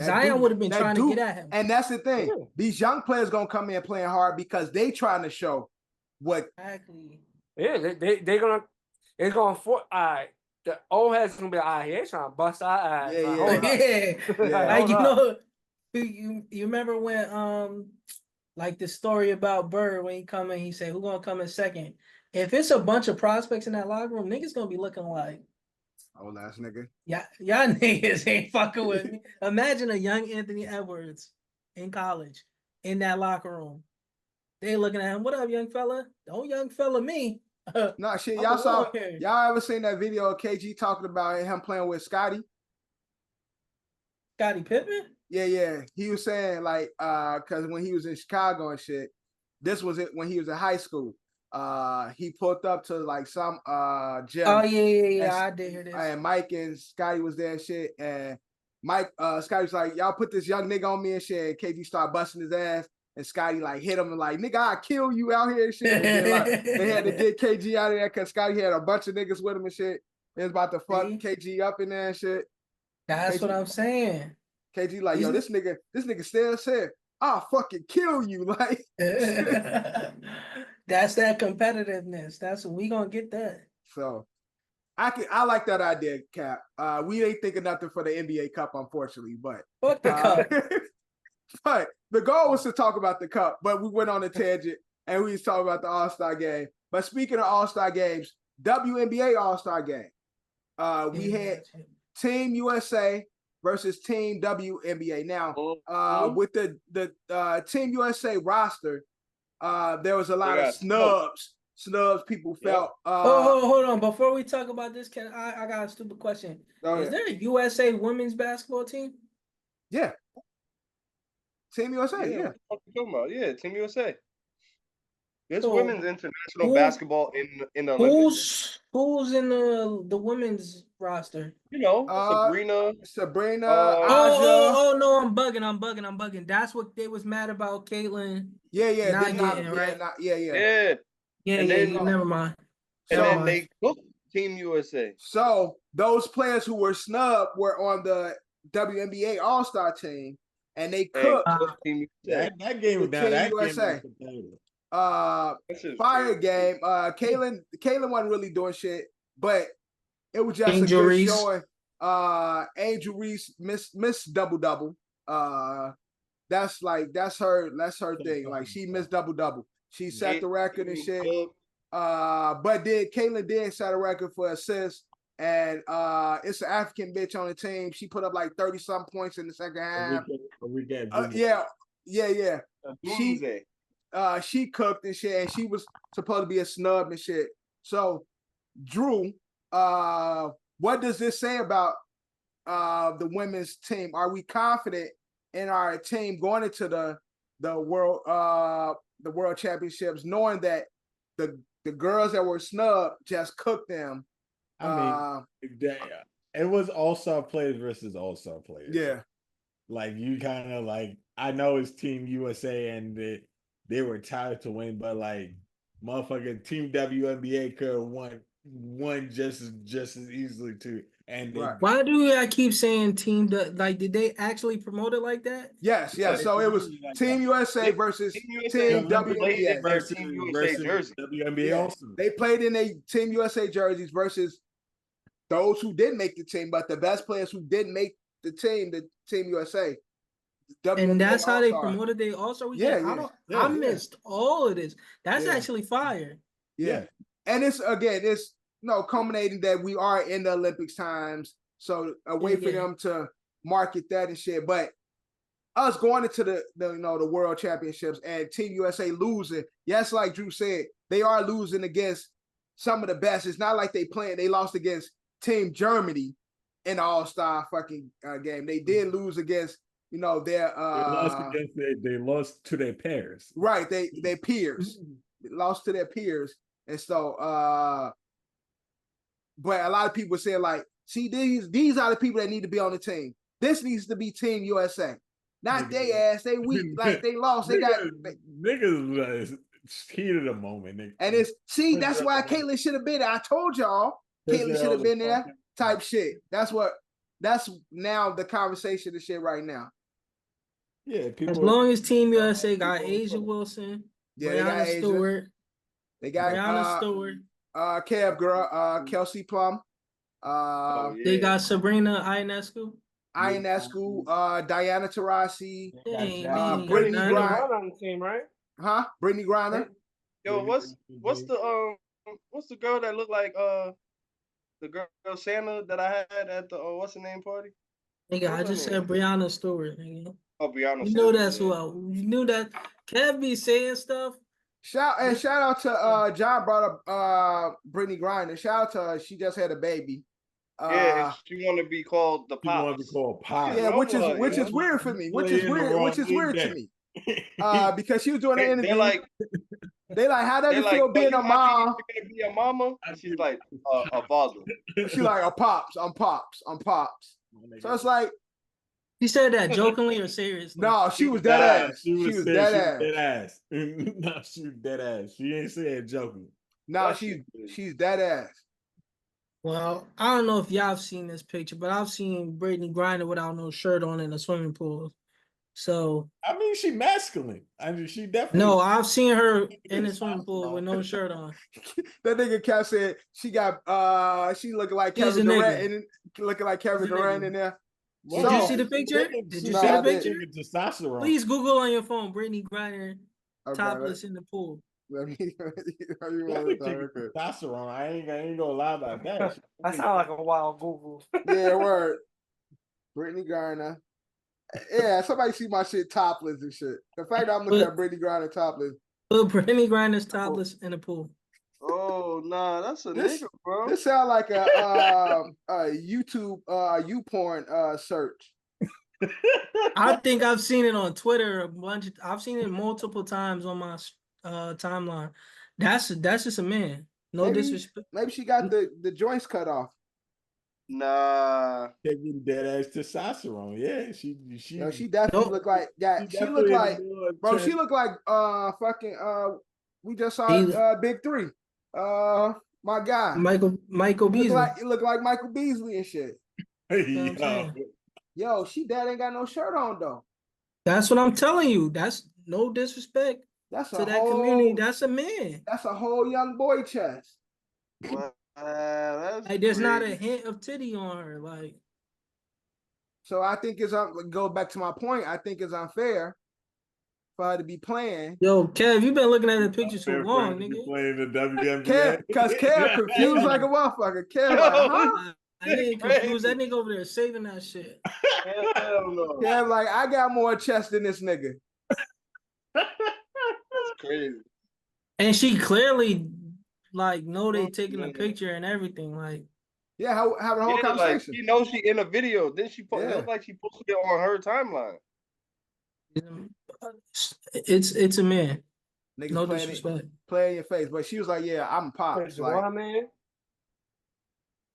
Zion would have been trying to get at him. And that's the thing. Yeah. These young players going to come in playing hard because they trying to show what. Exactly. Yeah, they're going to, it's going to, the old head's going to be like, he ain't trying to bust our eyes. Like, you remember when, like the story about Bird when he come in, he said, who going to come in second? If it's a bunch of prospects in that locker room, niggas going to be looking like, old ass nigga. Yeah, y'all niggas ain't fucking with me. Imagine a young Anthony Edwards in college in that locker room. They looking at him. What up, young fella? Don't young fella me. No shit. Y'all ever seen that video of KG talking about him playing with Scotty? Scotty Pippen? Yeah. He was saying like, cause when he was in Chicago and shit, this was it when he was in high school. He pulled up to like some gym. Oh yeah, I did hear this. And Mike and Scotty was there and shit. And Scotty was like, y'all put this young nigga on me and shit. And KG started busting his ass. And Scotty like hit him and like, nigga, I'll kill you out here and shit. And then, like, they had to get KG out of there because Scotty had a bunch of niggas with him and shit. They was about to fuck KG up in there and shit. That's what I'm saying. KG like, yo, this nigga still said, I'll fucking kill you. Like that's that competitiveness. That's what we gonna get that. So I like that idea, Cap. We ain't thinking nothing for the NBA Cup, unfortunately, but fuck the cup. But the goal was to talk about the cup, but we went on a tangent and we was talking about the All-Star game. But speaking of All-Star games, WNBA All-Star game. We had Team USA versus Team WNBA. Now, with the Team USA roster, there was a lot of snubs. Snubs people felt. Hold on. Before we talk about this, I got a stupid question. Is there a USA women's basketball team? Yeah. Team USA, yeah. What you talking about? Yeah, Team USA. There's women's international basketball in the Olympics. Who's in the women's roster? You know, Sabrina. Oh no, I'm bugging. That's what they was mad about, Caitlin. Yeah, not getting right. Yeah. Never mind. And then they cooked Team USA. So those players who were snubbed were on the WNBA All-Star team, and they cooked that game was down. That USA. Fire game. Caitlin wasn't really doing shit, but it was just Angel a good Reese. showing. Angel Reese missed double. That's her thing. Like she missed double. She set the record and shit. But Caitlin did set a record for assists. And it's an African bitch on the team. She put up like 30-some points in the second half. Yeah. She cooked and shit, and she was supposed to be a snub and shit. So, Drew, what does this say about the women's team? Are we confident in our team going into the world championships, knowing that the girls that were snubbed just cooked them? I mean, it was all-star players versus all-star players. Yeah. Like, you kind of like, I know it's Team USA and they were tired to win, but like, motherfucking Team WNBA could have won won just as easily too. And they, Right. Why do I keep saying team? Like, did they actually promote it like that? Yes. Yeah, So it was like Team that. USA versus Team USA Team played WNBA. in their Team USA jersey. WNBA Yeah. also. They played in a Team USA jerseys versus those who didn't make the team, but the best players who didn't make the Team USA. And that's how they All-Star. promoted they All-Star Yeah, weekend. yeah, I yeah. missed all of this. That's Yeah. actually fire. Yeah. And it's culminating that we are in the Olympics times. So a way for them to market that and shit. But us going into the World Championships and Team USA losing, yes, like Drew said, they are losing against some of the best. It's not like they lost against Team Germany in the All-Star fucking game. They did lose against their they lost to their pairs. Right, their peers. They lost to their peers. And so but a lot of people say, like, see, these are the people that need to be on the team. This needs to be Team USA. Not they ass. They weak. Like, they lost. They got niggas heat of the moment. And that's why Caitlyn should have been there. I told y'all Caitlyn should have been there type shit. That's now the conversation and shit right now. Yeah, people. As long as Team USA got Asia Wilson, Brianna Stewart, they got Brianna Stewart, Kev girl, Kelsey Plum. They got Sabrina Ionescu, Diana Taurasi, Brittany Griner. Griner on the team, right? Huh? Brittany Griner. Yo, what's the girl that looked like the girl Santa that I had at the what's the name party? Nigga, I just said Brianna Stewart, nigga. Oh, Brianna. You know that's who you knew that. Kev be saying stuff. Shout out to John brought up Brittany Griner. Shout out to her. She just had a baby. Yeah, she want to be called the Pops. She want to be called Pops. Yeah, which is weird for me. Which is weird to me. Because she was doing an interview. They like, how does it feel being a mom? You're gonna be a mama. And she's like, a father. She's like, I'm Pops. So it's like, He said that jokingly or seriously? no, she was dead ass. She was dead ass. No, she was dead ass. She ain't saying joking. No, she's dead ass. Well, I don't know if y'all have seen this picture, but I've seen Brittany Griner without no shirt on in a swimming pool. So I mean, she masculine. I mean, she definitely. No, I've seen her in the swimming pool with no shirt on. That nigga Cap said she looking like Kevin Durant and looking like Kevin Durant in there. Did you see the picture? Did you see the picture? Testosterone. Please Google on your phone Brittany Griner topless in the pool. Testosterone. I ain't gonna lie about that. That sounds like a wild Google. Yeah, word. Brittany Griner. Yeah, somebody see my shit topless and shit. The fact that I'm looking at Brittany Griner topless. Put Brittany Griner's topless in the pool. Oh nah, that's a nigga, bro. This sound like a YouTube YouPorn search. I think I've seen it on Twitter a bunch. I've seen it multiple times on my timeline. That's just a man. No disrespect. Maybe she got the joints cut off. Nah. Taking dead ass testosterone. Yeah, she definitely look like she look like bro. She look like fucking we just saw Big Three. My guy Michael Beasley. It look like Michael Beasley and shit. Yo, she dad ain't got no shirt on though. That's what I'm telling you. That's no disrespect to that community. That's a man. That's a whole young boy chest. Like there's not a hint of titty on her. Like, so I think go back to my point. I think it's unfair for her to be playing. Yo, Kev, you been looking at the picture too long, nigga. Playing the WNBA. Because Kev confused like a motherfucker. Kev, like, huh? I ain't confused. That nigga over there saving that shit. Hell no. Kev, like, I got more chest than this nigga. That's crazy. And she clearly like know they taking a picture and everything. Like, yeah, having a whole conversation. Like, she knows she in a video. Then she looked like she posted it on her timeline. It's a man. Niggas no disrespect. Play in your face, but she was like, "Yeah, I'm Pops." Like, Juana man.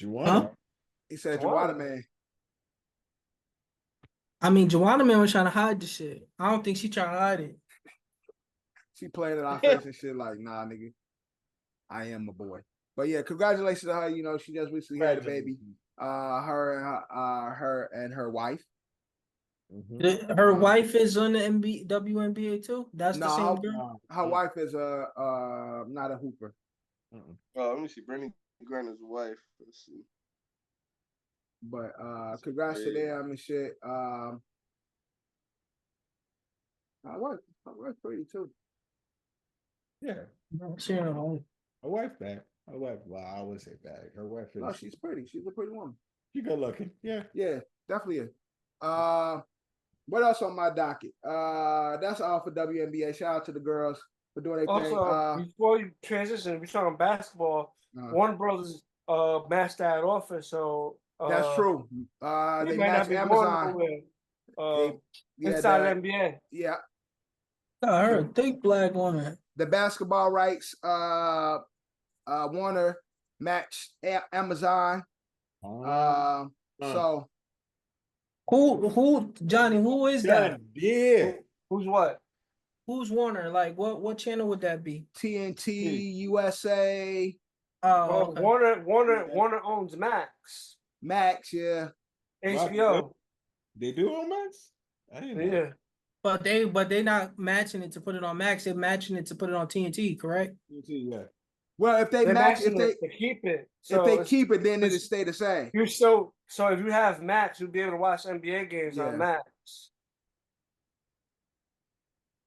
Juana. Huh? He said, "Juana man." I mean, Juana man was trying to hide the shit. I don't think she trying to hide it. She playing in our face and shit like, "Nah, nigga, I am a boy." But yeah, congratulations to her. You know, she just recently had a baby. Her and her wife. Her wife is on the WNBA too. That's the same girl. Her wife is not a hooper. Oh, let me see. Brittany Griner's wife. Let's see. But congrats to them and shit. Her wife pretty too. Yeah. She on her own. Her wife bad. Her wife, well, I would say bad. Her wife is. No, she's pretty. She's a pretty woman. She good looking. Yeah. Yeah, definitely is. What else on my docket? That's all for WNBA. Shout out to the girls for doing their thing. Also, before you transition, we're talking basketball. Warner Brothers matched that offer, so that's true. They matched Amazon. Inside the NBA. Yeah. I heard a thick black woman. The basketball rights, Warner matched Amazon. So who Johnny? Who is that? Yeah. Who's what? Who's Warner? Like what channel would that be? TNT, USA. Oh, okay. Warner owns Max. Max, yeah. HBO. They do own Max? I didn't know. Yeah. But they not matching it to put it on Max. They're matching it to put it on TNT, correct? TNT, yeah. Well, if they match, if they keep it, so if they keep it, then it'll stay the same. So if you have Max, you'll be able to watch NBA games on Max.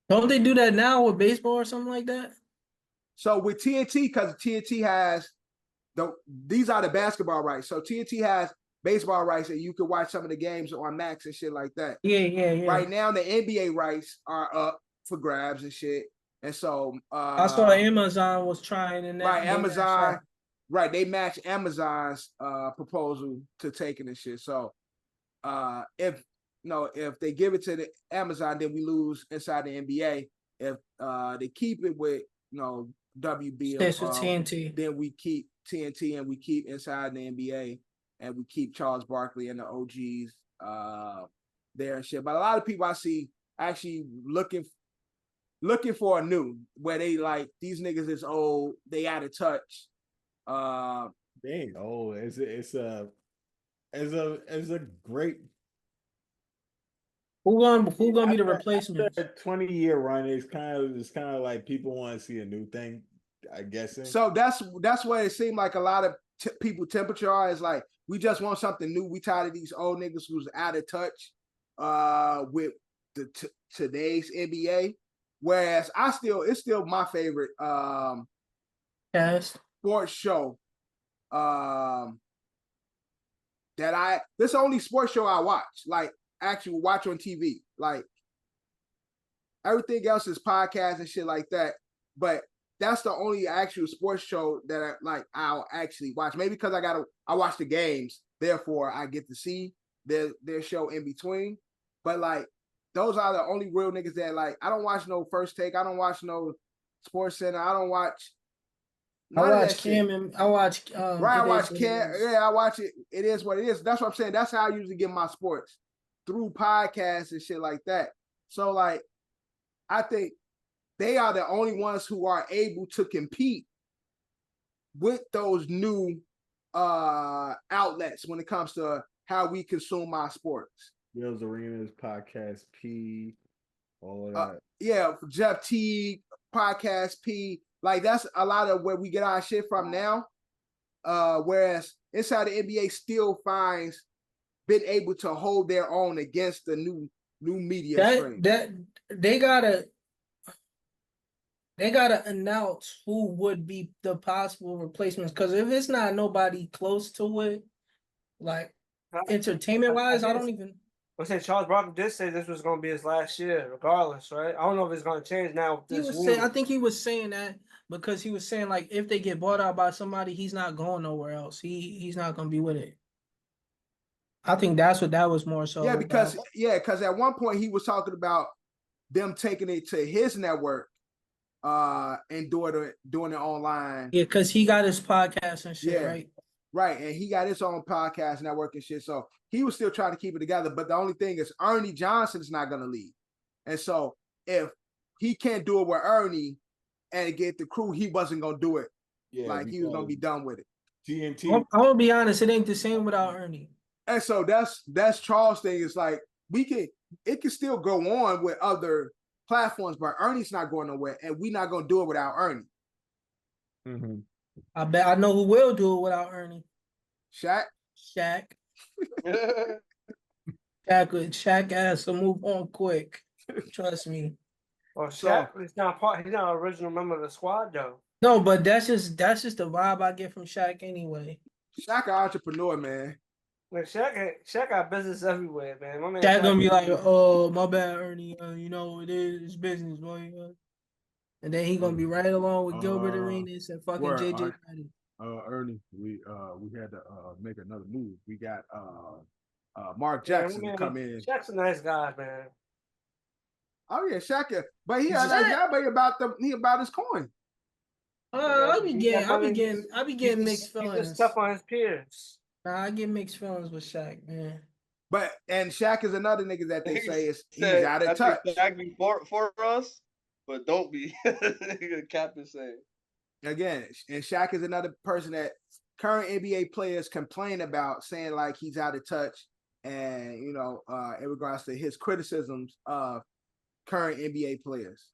Don't they do that now with baseball or something like that? So with TNT, because TNT has these are the basketball rights. So TNT has baseball rights, and you can watch some of the games on Max and shit like that. Yeah. Right now, the NBA rights are up for grabs and shit. And so I saw Amazon was trying in that. Right, Amazon. Right, they match Amazon's proposal to taking this shit. So if they give it to the Amazon, then we lose inside the NBA. If they keep it with WB, TNT, then we keep TNT and we keep inside the NBA and we keep Charles Barkley and the OGs there and shit. But a lot of people I see actually looking for a new, where they like these niggas is old, they out of touch. They ain't old. It's a great. Who gonna be the replacement? 20-year run. It's kind of like people want to see a new thing, I guess. So that's what it seemed like. A lot of people temperature are is like, we just want something new. We tired of these old niggas who's out of touch with the today's NBA. Whereas it's still my favorite sports show. This only sports show I watch, like actually watch on TV. Like everything else is podcasts and shit like that. But that's the only actual sports show that I'll actually watch. Maybe because I watch the games, therefore I get to see their show in between. But like those are the only real niggas that like. I don't watch no First Take. I don't watch no Sports Center. I don't watch. I watch Cam and I watch. Right, I watch Cam. Yeah, I watch it. It is what it is. That's what I'm saying. That's how I usually get my sports, through podcasts and shit like that. So like, I think they are the only ones who are able to compete with those new outlets when it comes to how we consume our sports. Will's Arenas, Podcast P, all of that. Yeah, Jeff Teague, Podcast P. Like that's a lot of where we get our shit from now. Whereas inside the NBA still finds been able to hold their own against the new media stream. They gotta announce who would be the possible replacements, because if it's not nobody close to it, like entertainment wise, I don't even. I say Charles Barkley did say this was going to be his last year, regardless, right? I don't know if it's going to change now. I think he was saying that because he was saying like if they get bought out by somebody, he's not going nowhere else. He's not going to be with it. I think that's what that was more so. Yeah, because at one point he was talking about them taking it to his network and doing it online. Yeah, because he got his podcast and shit, right? Right, and he got his own podcast network and shit. So he was still trying to keep it together. But the only thing is Ernie Johnson is not going to leave. And so if he can't do it with Ernie and get the crew, he wasn't going to do it Yeah, like he was gonna be done with it. TNT. I'm gonna be honest, it ain't the same without Ernie. And so that's Charles' thing. Is like it can still go on with other platforms, but Ernie's not going nowhere, and we're not gonna do it without Ernie. Mm-hmm. I bet I know who will do it without Ernie. Shaq. Shaq. Shaq has to move on quick. Trust me. Well, So- Shaq, he's not an original member of the squad though. No, but that's just the vibe I get from Shaq anyway. Shaq an entrepreneur, man. Like Shaq got business everywhere, man. My man Shaq gonna be like, "Oh, my bad, Ernie. You know it is it's business, boy." And then he gonna be right along with Gilbert Arenas and fucking word, JJ Redick. Ernie, we had to make another move. We got Mark Yeah, Jackson to come in. Shaq's a nice guy, man. Oh yeah, Shaq. But he He's had that just- guy, but he about his coin. I be getting mixed He's feelings. just tough on his peers. Nah, I get mixed feelings with Shaq, man. And Shaq is another nigga that they say he's Said, out of I touch. think Shaq be for us, but don't be. Cap is saying. Again, and Shaq is another person that current NBA players complain about, saying like he's out of touch, and in regards to his criticisms of current NBA players.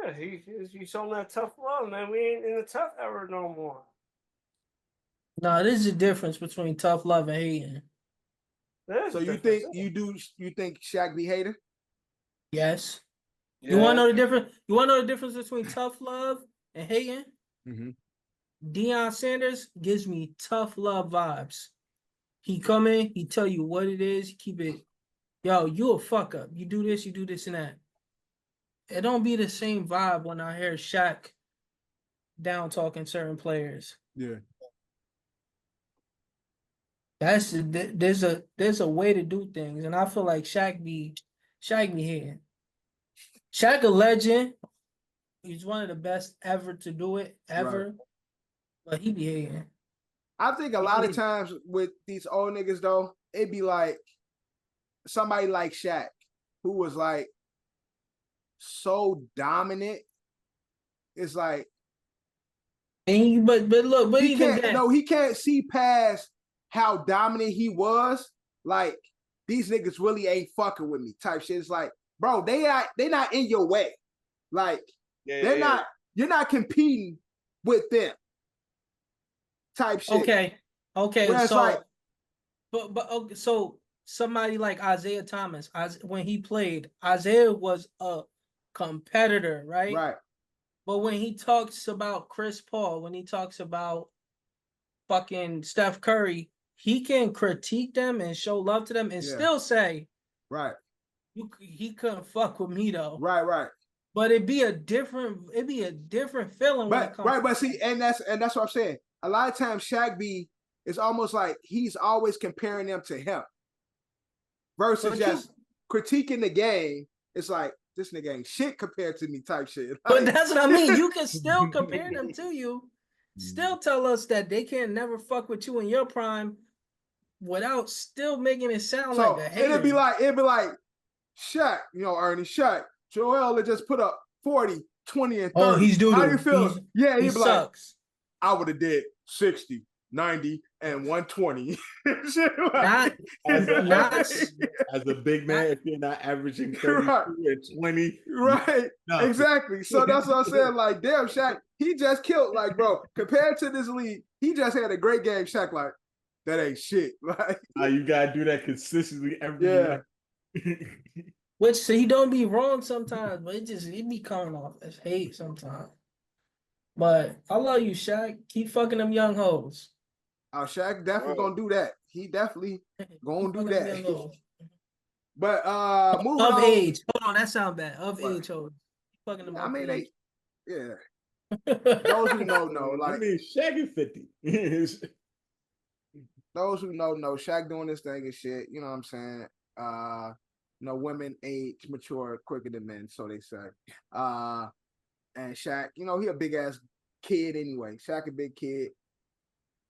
Yeah, he's showing that tough love, man. We ain't in the tough era no more. No, there's a difference between tough love and hating. So you think Shaq be hater? Yes. Yeah. You wanna know the difference? You wanna know the difference between tough love and hating? Mm-hmm. Deion Sanders gives me tough love vibes. He come in, he tell you what it is, keep it. Yo, you a fuck up. You do this, and that. It don't be the same vibe when I hear Shaq down talking certain players. Yeah. There's a way to do things, and I feel like Shaq be hating. Shaq a legend. He's one of the best ever to do it ever, Right. but he be hating. I think a lot of times with these old niggas though, it'd be like somebody like Shaq, who was like so dominant. It's like But look, but he even he can't see past how dominant he was. Like these niggas really ain't fucking with me type shit. It's like, bro, they not in your way. Like they're not. You're not competing with them. Type shit. Okay. Whereas So, okay, so somebody like Isaiah Thomas, when he played, Isaiah was a competitor, right? Right. But when he talks about Chris Paul, when he talks about fucking Steph Curry, he can critique them and show love to them and still say, right, he couldn't fuck with me though. Right. But it'd be a different feeling when it comes. Right, but see, and that's what I'm saying. A lot of times Shaq it's almost like he's always comparing them to him. Versus just critiquing the game. It's like this nigga ain't shit compared to me type shit. Like, but that's what I mean. You can still compare them to you. Still tell us that they can never fuck with you in your prime without still making it sound like a hater. it'd be like Shaq, Ernie, Shaq, Joel just put up 40, 20, and 30. Oh, he's doing How you feel? Yeah, he he'd be sucks. like, I would have did 60, 90, and 120. Not as a big man, if you're not averaging 32 and 20. Right. Exactly. So that's what I'm saying. Like, damn, Shaq, he just killed. Like, bro, compared to this league, he just had a great game. Shaq, like, that ain't shit. Like, you gotta do that consistently every year. Which so he don't be wrong sometimes, but it be coming off as hate sometimes. But I love you, Shaq. Keep fucking them young hoes. Shaq definitely gonna do that. He definitely gonna do that. But moving of on. age. Hold on, that sound bad. Of age hoes. Fucking them. I mean, age. Those who know. Like, I mean, Shaq is 50. Those who know. Shaq doing this thing and shit. You know what I'm saying? Women age mature quicker than men, so they say. And Shaq, he a big ass kid anyway. Shaq a big kid.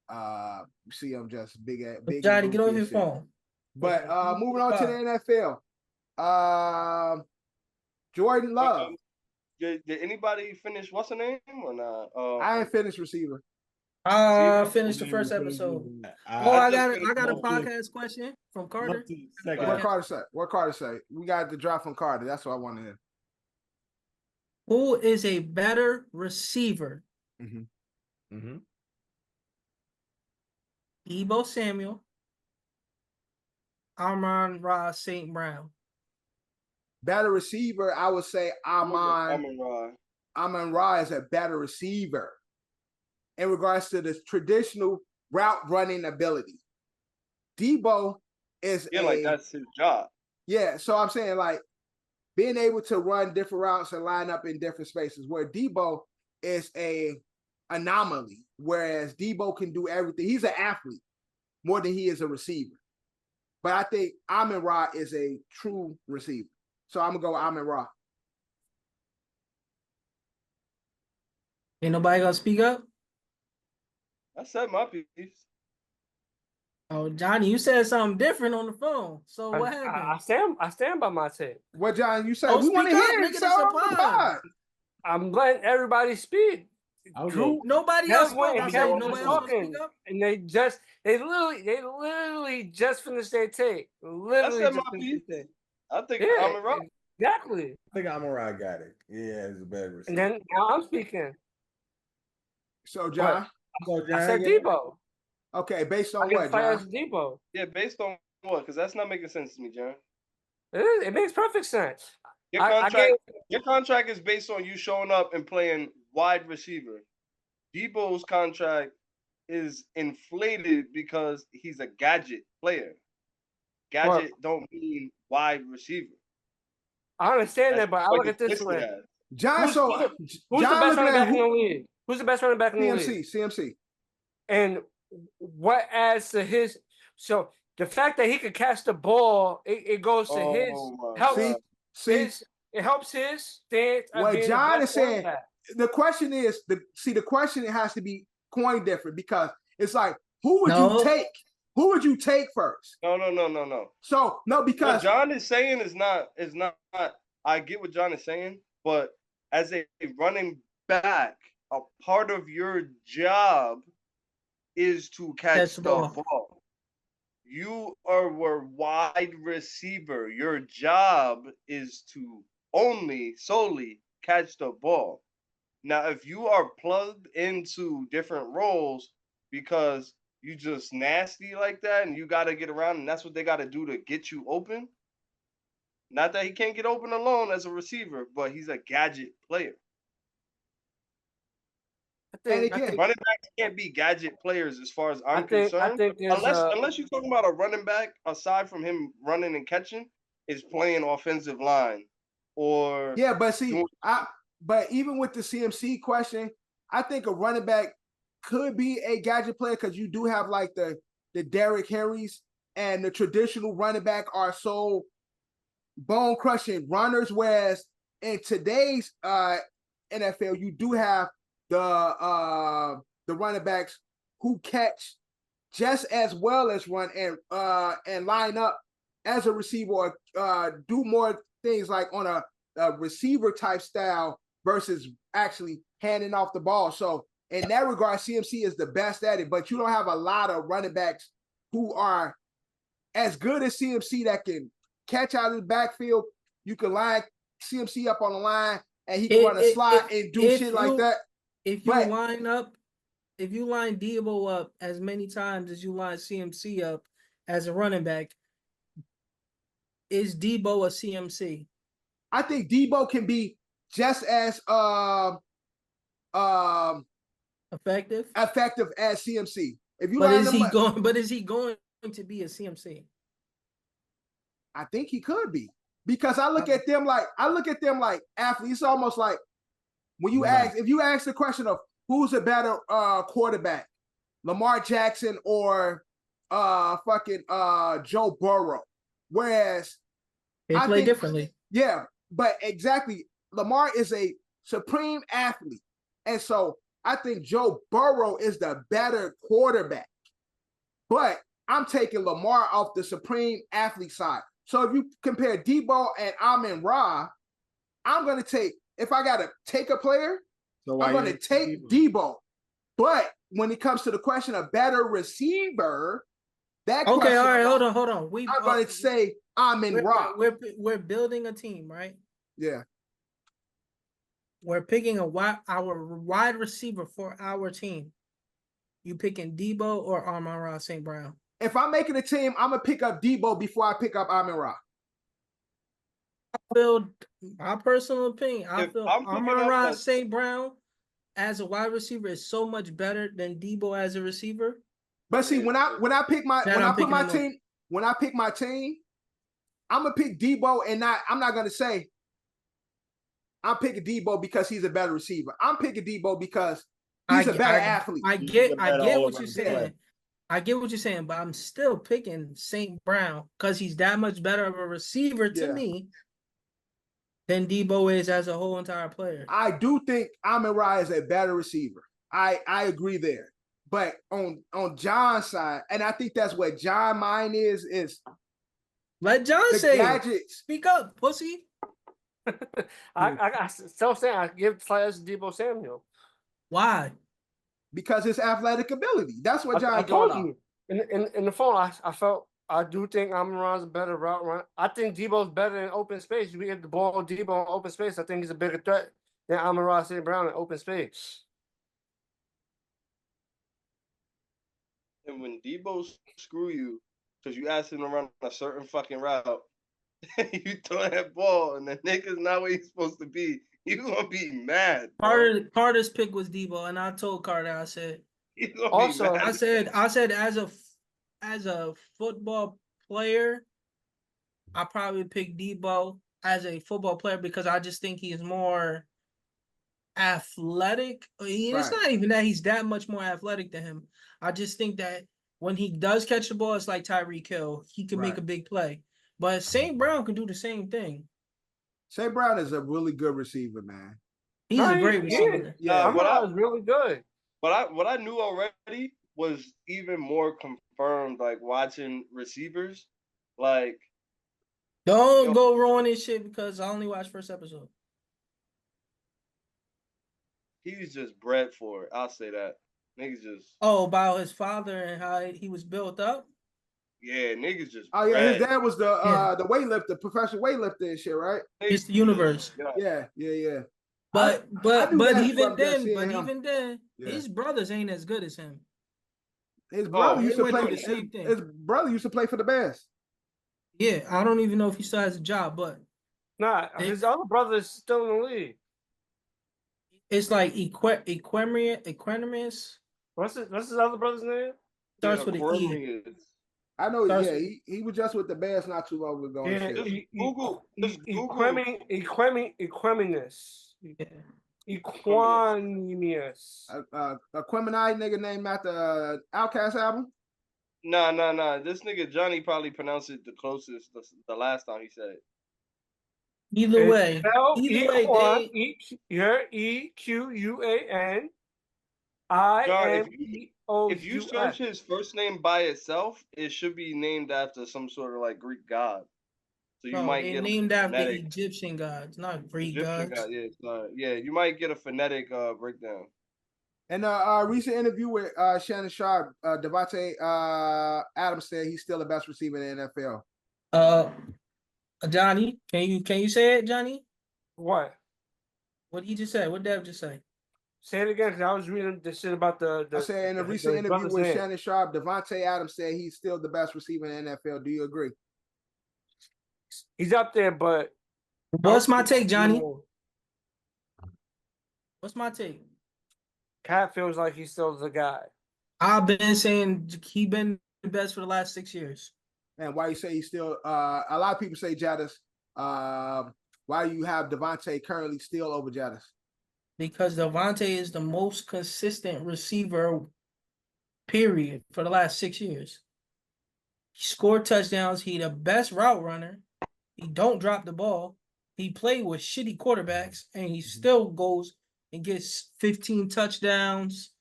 You see him just big. Johnny, get off your phone. But moving on to the NFL. Jordan Love. did anybody finish what's her name or not? I ain't finished receiver. Finished the first episode. I got a podcast question from Carter. What Carter say? What Carter say? We got the drop from Carter. That's what I want to hear. Who is a better receiver? Deebo Samuel, Amon-Ra St. Brown. Better receiver, I would say Amon-Ra. Amon-Ra is a better receiver in regards to the traditional route running ability. Deebo is like that's his job. Yeah, so I'm saying like being able to run different routes and line up in different spaces, where Deebo is a anomaly, whereas Deebo can do everything. He's an athlete more than he is a receiver. But I think Amon-Ra is a true receiver. So I'm gonna go with Amon-Ra. Ain't nobody gonna speak up? I said my piece. Oh, Johnny, you said something different on the phone. So what happened? I stand by my take. What, John, you said? Don't We want to speak up, hear it. nigga, this So a on the pod. pod. I'm letting everybody speak. Nobody else spoke. I said Kev nobody was else gonna speak talking, up. and they literally just finished their take. Literally I said just my finished piece. their take. I think Yeah, Amon-Ra. exactly. I think Amon-Ra got it. Yeah, it's a better receiver. And then now I'm speaking. So, John. I said Deebo. Okay, based I on can what, fight John? as Deebo. Yeah, based on what? Because that's not making sense to me, John. It makes perfect sense. Your contract is based on you showing up and playing wide receiver. Deebo's contract is inflated because he's a gadget player. Gadget don't mean wide receiver. I understand that, but I look at this listed way. as. John, Who's the best running back in the league? Who's the best running back in the league? CMC. And what adds to his? So the fact that he could catch the ball, it goes to his help. It helps his stance. What John is saying. The question is the question it has to be coined different, because it's like, who would you take? Who would you take first? No. So no, because what John is saying is not. I get what John is saying, but as a running back, a part of your job is to catch the ball. You are a wide receiver. Your job is to solely catch the ball. Now, if you are plugged into different roles because you just nasty like that and you got to get around and that's what they got to do to get you open. Not that he can't get open alone as a receiver, but he's a gadget player. Running backs can't be gadget players as far as I'm concerned. Unless you're talking about a running back, aside from him running and catching, is playing offensive line. Or yeah, but see, but even with the CMC question, I think a running back could be a gadget player, because you do have like the Derrick Henrys, and the traditional running back are so bone crushing runners, whereas in today's NFL you do have the running backs who catch just as well as run and line up as a receiver, or do more things like on a receiver type style versus actually handing off the ball. So in that regard, CMC is the best at it, but you don't have a lot of running backs who are as good as CMC that can catch out of the backfield. You can line CMC up on the line and he can run a slot and do shit like that. If you line Deebo up as many times as you line CMC up as a running back, is Deebo a CMC? I think Deebo can be just as effective as CMC. If you but is he going to be a CMC? I think he could be, because I look at them like athletes. It's almost like when you if you ask the question of who's a better quarterback, Lamar Jackson or Joe Burrow, whereas they play differently. Yeah, but exactly, Lamar is a supreme athlete, and so I think Joe Burrow is the better quarterback. But I'm taking Lamar off the supreme athlete side. So if you compare Deebo and Amon-Ra, I'm going to take if I gotta take a player, So why I'm gonna you take Deebo. But when it comes to the question of better receiver, that Okay, question, all right, hold on. I'm gonna say Amon-Ra. We're building a team, right? Yeah. We're picking our wide receiver for our team. You picking Deebo or Amon-Ra St. Brown? If I'm making a team, I'm gonna pick up Deebo before I pick up Amon-Ra. I feel my personal opinion. I If feel I'm picking up Amon-Ra a- St. Brown as a wide receiver is so much better than Deebo as a receiver. But see, when I pick my Then when I'm I put picking my him up. team, when I pick my team, I'm gonna pick Deebo, and I'm not gonna say I'm picking Deebo because he's a better receiver. I'm picking Deebo because he's a better athlete. I He's get a better what you're all-around saying. player. I get what you're saying, but I'm still picking St. Brown because he's that much better of a receiver to Yeah. me than Deebo is as a whole entire player. I do think Amon-Ra is a better receiver. I agree there. But on John's side, and I think that's what John mind is Let John the say it. gadgets. Speak up, pussy. I still saying I give players Deebo Samuel. Why? Because his athletic ability. That's what John I brought told up. you in the phone. I do think Amon-Ra's a better route runner. I think Deebo's better in open space. You get the ball Deebo in open space. I think he's a bigger threat than Amon-Ra St. Brown in open space. And when Deebo screw you because you asked him to run a certain fucking route, you throw that ball and the nigga's not where he's supposed to be, you gonna be mad. Bro. Carter's pick was Deebo, and I told Carter, I said, You gonna Also, be mad. I said as a football player, I probably pick Deebo as a football player because I just think he's more athletic. It's not even that he's that much more athletic than him. I just think that when he does catch the ball, it's like Tyreek Hill. He can make a big play. But St. Brown can do the same thing. St. Brown is a really good receiver, man. He's a great receiver. Yeah. Amon-Ra is really good. What I knew already was even more confirmed, like watching receivers. Like, Don't go ruining shit because I only watched first episode. he's just bred for it. I'll say that. Niggas just about his father and how he was built up. yeah, niggas just. Oh yeah, his bred. dad was the weightlifter, professional weightlifter and shit, right? It's the universe. Yeah. But I knew that even from just then, seeing him. his brothers ain't as good as him. His brother used to they went play. through the same thing. His brother used to play for the Bears. Yeah, I don't even know if he still has a job, but Nah, his other brother is still in the league. it's like equanimous. What's his other brother's name? Starts with an E. I know. Starts Yeah, he was just with the Bears not too long ago. Yeah, and shit. Equanimous. Yeah. Equanimous. A Quemini nigga named after Outkast album. Nah. This nigga Johnny probably pronounced it the closest the last time he said it. Either way, If you search his first name by itself, it should be named after some sort of like Greek god. So you might get named after phonetic, Egyptian gods, not Greek Egyptian gods. god. Yeah, you might get a phonetic breakdown. In a recent interview with Shannon Sharp, Devontae Adams said he's still the best receiver in the NFL. Johnny, can you say it, Johnny? What? What he just said? What Dev just say? Say it again, because I was reading the shit about the I said in a recent interview with Shannon Sharp, Devontae Adams said he's still the best receiver in the NFL. Do you agree? He's up there, but what's my take, Johnny? What's my take? Cat feels like he's still the guy. I've been saying he been the best for the last 6 years. And why you say he's still? A lot of people say Jadis. Why you have Devontae currently still over Jadis? Because Devontae is the most consistent receiver, period, for the last 6 years. He scored touchdowns. He the best route runner. He don't drop the ball. He played with shitty quarterbacks, and he still goes and gets 15 touchdowns,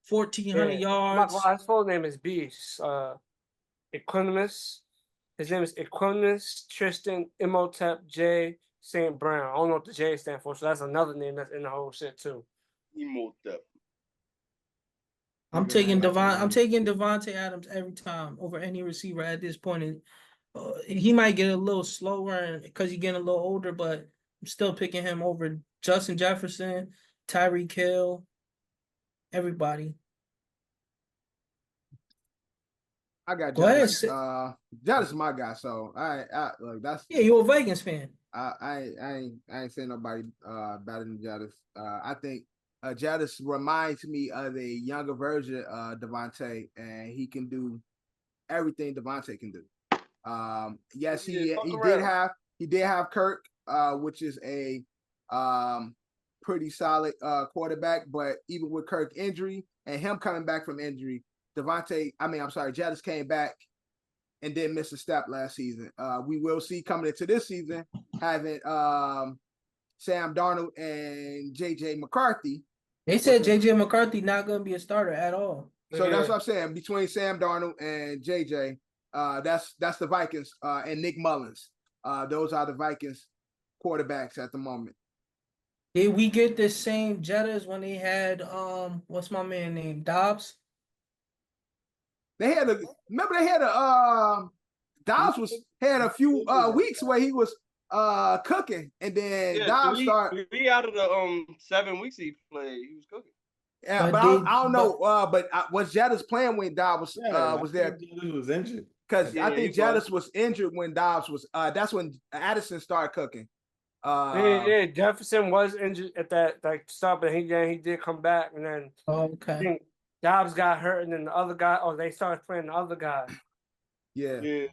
1,400 yards. His full name is Beast. Equanimous. His name is Equanimous Tristan Imhotep J. St. Brown. I don't know what the J stand for, so that's another name that's in the whole shit too. Imhotep. I'm Nigga, taking man, I'm taking Devontae Adams every time over any receiver at this point. And he might get a little slower because he's getting a little older, but I'm still picking him over Justin Jefferson, Tyreek Hill, everybody. I got Go ahead. Jerellz. Jerellz is my guy, so I look, that's Yeah, you're a Vikings fan. I ain't saying nobody better than Jerellz. I think Jerellz reminds me of a younger version of Devontae, and he can do everything Devontae can do. Yes, he did have Kirk, which is a pretty solid quarterback, but even with Kirk injury and him coming back from injury, Jerellz came back and didn't miss a step last season. We will see coming into this season having Sam Darnold and JJ McCarthy. They said JJ McCarthy not going to be a starter at all. So that's what I'm saying. Between Sam Darnold and JJ, that's the Vikings and Nick Mullins. Those are the Vikings quarterbacks at the moment. Did we get the same Jettas when they had what's my man name? Dobbs? They had a Dobbs had a few weeks where he was cooking, and then Dobbs started 3 out of the 7 weeks he played, he was cooking. Yeah, but I don't know. But was Jettas playing when Dobbs was there? He was injured. Because I think Jettas was injured when Dobbs was. That's when Addison started cooking. Jefferson was injured at that stop, but he did come back, and then I think Dobbs got hurt, and then the other guy. Oh, they started playing the other guy. Yeah.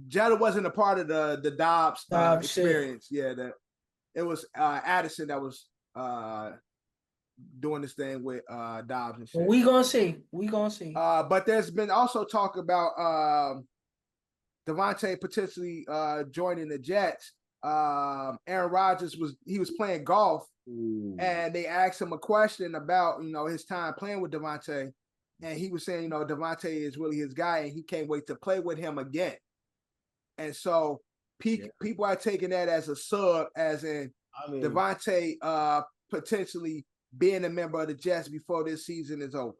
Jetta wasn't a part of the Dobbs experience. Shit. Yeah, that it was Addison that was doing this thing with Dobbs and shit. Well, we gonna see. But there's been also talk about Devontae potentially joining the Jets. Aaron Rodgers was playing golf. Ooh. And they asked him a question about his time playing with Devontae, and he was saying Devontae is really his guy, and he can't wait to play with him again. And so people are taking that as a sub, as in Devontae potentially being a member of the Jets before this season is over.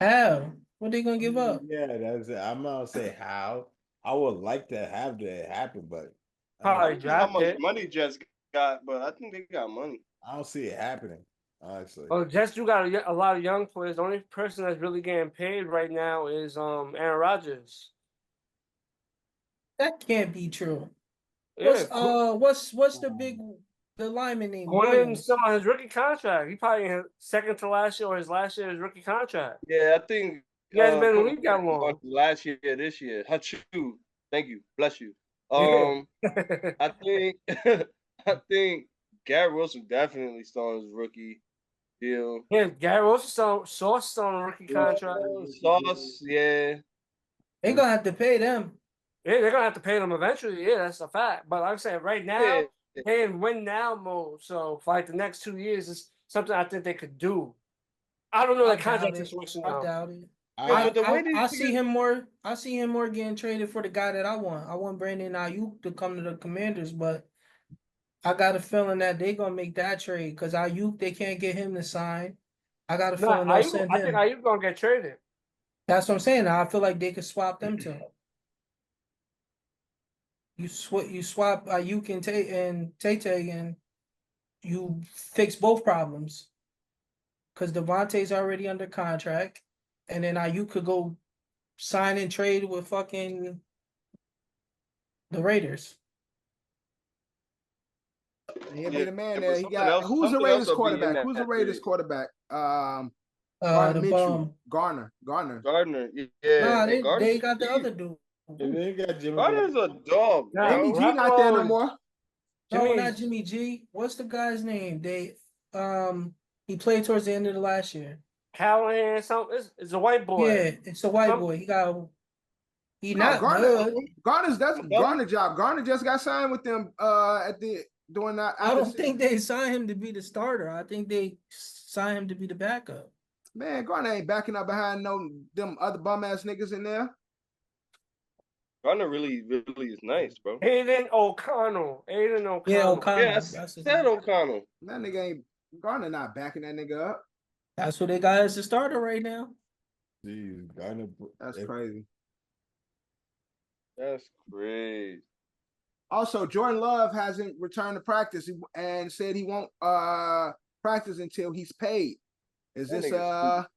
How? What they gonna give up? Yeah, that's it. I'm not gonna say how. I would like to have that happen, but I don't know how much money Jets got, but I think they got money. I don't see it happening, honestly. Well, Jets do got a lot of young players. The only person that's really getting paid right now is Aaron Rodgers. That can't be true. Yeah, what's the lineman name? Gordon's still on his rookie contract. He probably in his second to last year or his last year his rookie contract. Yeah, I think he hasn't been in the league that long. Last year, this year. Hachu. Thank you. Bless you. I think Garrett Wilson definitely still on his rookie deal. Yeah, Garrett Wilson still on a rookie contract. Sauce, yeah. They're gonna have to pay them. Yeah, they're gonna have to pay them eventually. Yeah, that's a fact. But like I said, right now, they're in win now mode. So for the next 2 years, it's something I think they could do. I don't know the contract situation. I doubt it. I see him more. I see him more getting traded for the guy that I want. I want Brandon Ayuk to come to the Commanders, but I got a feeling that they're gonna make that trade because Ayuk, they can't get him to sign. I got a feeling they'll send him. I think Ayuk gonna get traded. That's what I'm saying. I feel like they could swap them two. You swap Ayuk and Tay, and you fix both problems. Because Devontae's already under contract. And then Ayuk could go sign and trade with fucking the Raiders. He'll be the man there. He got who's the Raiders quarterback? Who's the Raiders quarterback? Garner. Yeah. They got the other dude. They got Jimmy. Garner's a dog. Jimmy G not there no more. No, not Jimmy G. What's the guy's name? He played towards the end of the last year. Callahan, it's a white boy. Yeah, it's a white boy. He not Garner, good. That's Garner's job. Garner just got signed with them doing that. I don't think they signed him to be the starter. I think they signed him to be the backup. Man, Garner ain't backing up behind them other bum ass niggas in there. Gardner really is nice, bro. Aiden O'Connell. Yeah, O'Connell. Yeah, I That's his said name. O'Connell. That nigga ain't Garner not backing that nigga up. That's what they got as a starter right now. Jeez, Garner. That's crazy. That's crazy. Also, Jordan Love hasn't returned to practice and said he won't practice until he's paid. Is That this nigga's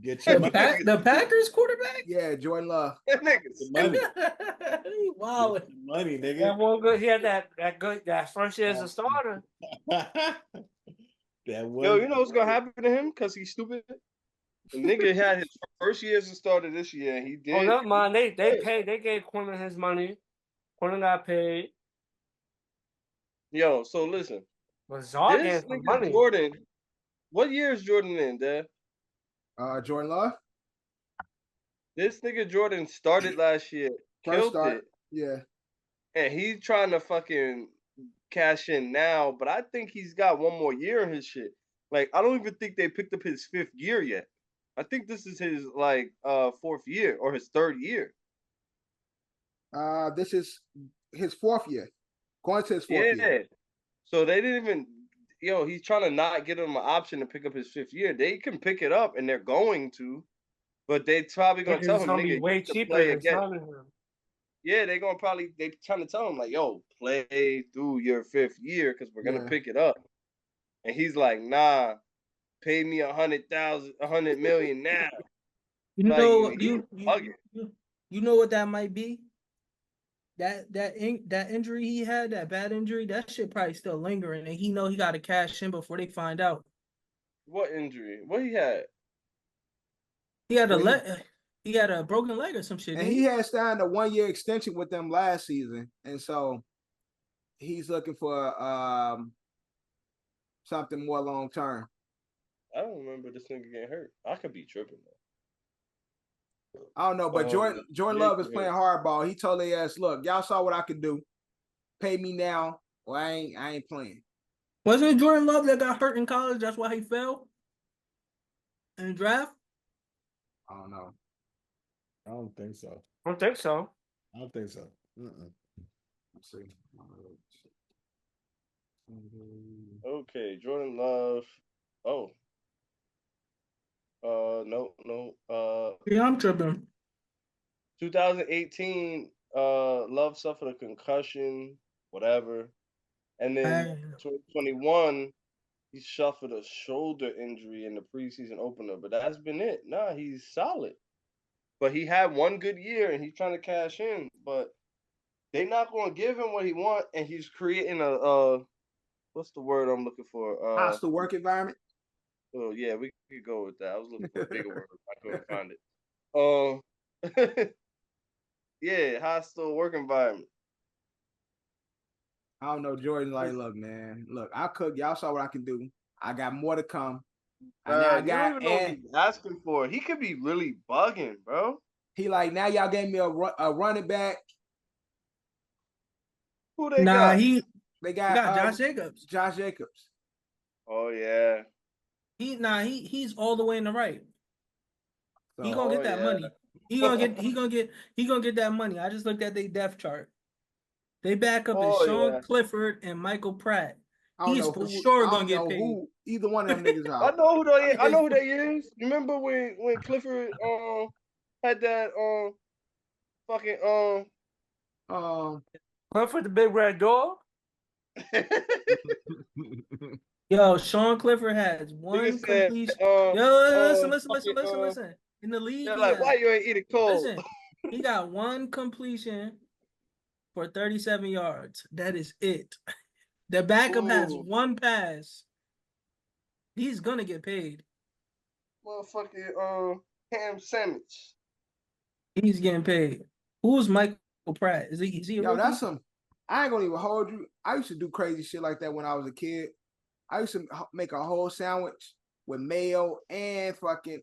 Get your money. The Packers quarterback? yeah, Jordan Love. That nigga's Money. Wow. Get your money, Yeah, nigga. well, good. He had that first year as a starter. That one. Yo, you know what's gonna happen to him? Cause he's stupid. The nigga had his first year as a starter this year, and he did. Oh, never mind. They paid. They gave Quinn his money. Quinn got paid. Yo, so listen, But Zard this gave some nigga money. Jordan. What year is Jordan in, Dad? Jordan Love. This nigga Jordan started last year, First killed start. it, Yeah. and he's trying to fucking cash in now. But I think he's got one more year in his shit. Like, I don't even think they picked up his 5th year yet. I think this is his like 4th year or his 3rd year. This is his 4th year. Going to his 4th Yeah. year. So they didn't even, he's trying to not give him an option to pick up his 5th year. They can pick it up, and they're going to, but they probably gonna tell It's him, gonna nigga, be you way need to cheaper play than again. signing him. Yeah, they trying to tell him like, yo, play through your 5th year because we're gonna pick it up. And he's like, nah, pay me $100 million now. You Like, know, he's bugging. you know what that might be? That injury he had, that bad injury, that shit probably still lingering, and he know he got to cash in before they find out. What injury? What he had? He had he had a broken leg or some shit. And he had signed a 1-year extension with them last season, and so he's looking for something more long term. I don't remember this nigga getting hurt. I could be tripping though. I don't know, but Jordan Love is playing hardball. He told their ass, "Look, y'all saw what I could do. Pay me now, or I ain't playing." Wasn't it Jordan Love that got hurt in college? That's why he fell in the draft. I don't know. I don't think so. I don't think so. I don't think so. Let's see. Okay, Jordan Love. Oh. No. Yeah, I'm tripping. 2018, Love suffered a concussion, whatever. And then 2021, he suffered a shoulder injury in the preseason opener, but that's been it. Nah, he's solid. But he had one good year and he's trying to cash in, but they're not going to give him what he wants, and he's creating a what's the word I'm looking for? Hostile work environment. Oh yeah, we could go with that. I was looking for a bigger word. I couldn't find it. Yeah, hostile work environment. I don't know, Jordan. Like, look, man, look, I cook. Y'all saw what I can do. I got more to come. And now I You got, don't even know what he's asking for. He could be really bugging, bro. he like, now y'all gave me a running back. Who they got? They got Josh Jacobs. Josh Jacobs. Oh yeah. He's all the way in the right. So, He gonna get that money. He gonna get that money. I just looked at their depth chart. They back up is Sean Clifford and Michael Pratt. He's for sure gonna get paid. Who either one of them niggas are. I know who they is. You remember when Clifford had that fucking Clifford the Big Red Dog? Yo, Sean Clifford has one completion. Listen. In the league, why you ain't eating cold? Listen, he got one completion for 37 yards. That is it. The backup has one pass. He's gonna get paid. Motherfucking Ham sandwich. He's getting paid. Who's Michael Pratt? Is he a Yo, rookie? that's some. I ain't gonna even hold you. I used to do crazy shit like that when I was a kid. I used to make a whole sandwich with mayo and fucking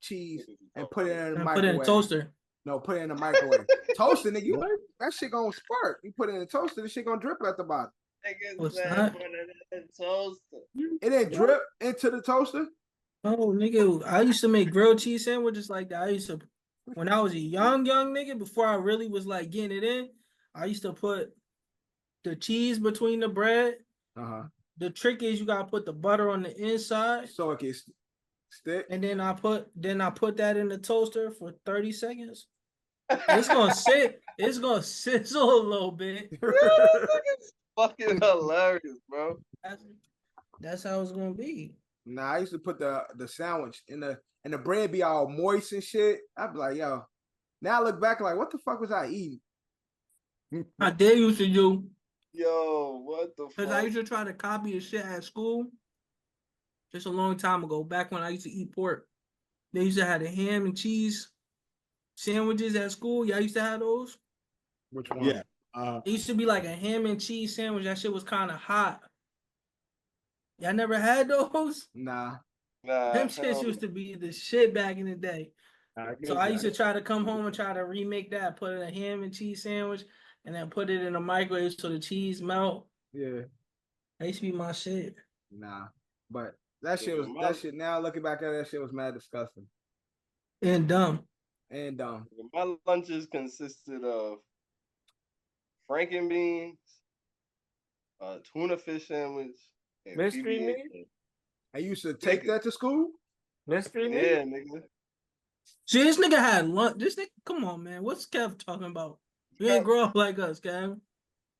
cheese and put it in the microwave. Put it in a toaster. No, put it in the microwave. Toaster, nigga. That shit gonna spark. You put it in the toaster, the shit gonna drip at the bottom. It didn't drip into the toaster. Oh, nigga, I used to make grilled cheese sandwiches like that. I used to when I was a young nigga, before I really was like getting it in, I used to put the cheese between the bread. The trick is you gotta put the butter on the inside, So it can stick. and then I put that in the toaster for 30 seconds. It's gonna sit. It's gonna sizzle a little bit. Fucking hilarious, bro. That's how it's gonna be. Nah, I used to put the sandwich in the bread be all moist and shit. I'd be like, yo. Now I look back like, what the fuck was I eating? I did used to do. Yo, what the fuck? Because I used to try to copy the shit at school. Just a long time ago, back when I used to eat pork. They used to have the ham and cheese sandwiches at school. Y'all used to have those? Which one? Yeah. It used to be like a ham and cheese sandwich. That shit was kind of hot. Y'all never had those? Nah. Them shits used to be the shit back in the day. So I used to to. try to come home and try to remake that, put in a ham and cheese sandwich, and then put it in a microwave so the cheese melt. Yeah. That used to be my shit. Nah. But that shit now looking back at that shit was mad disgusting. And dumb. And dumb. My lunches consisted of frankenbeans, tuna fish sandwich, and Mystery PBA. meat? I used to take that to school. Mystery meat? Yeah, nigga. See, this nigga had lunch. This nigga, come on, man. What's Kev talking about? You ain't grow up like us, Kev. We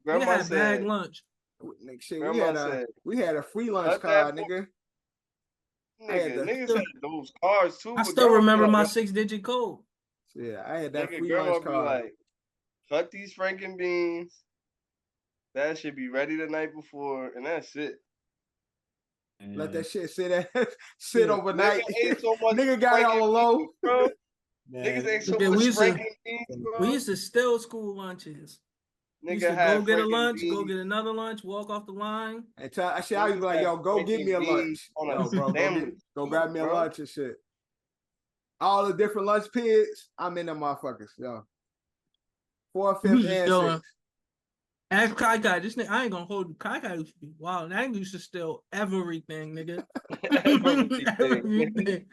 Grandma had bag said, lunch. Shit, Grandma we had a free lunch "Cut card, that nigga. niggas had those cards too. I but still grandma be remember like, my 6-digit code. Yeah, I had that nigga, free grandma lunch be card. like, cut these frankenbeans. That should be ready the night before, and that's it. Let that shit sit overnight. Nigga ate so much Nigga got it all alone. bro. Man. Niggas ate so Okay, much we used to- frankenbeans, bro. We used to steal school lunches. We used Nigga to had go get a lunch, go frankenbeans. get another lunch, walk off the line. And I always be like, yo, go get me a lunch. On Yo, a bro, sandwich, go grab me a bro. lunch and shit. All the different lunch periods, I'm in them motherfuckers, yo. 4th, 5th, used to and steal 6th. Ask Kai Kai. This nigga, I ain't gonna hold you. Kai Kai used to be wild. That nigga used to steal everything, nigga. Everything.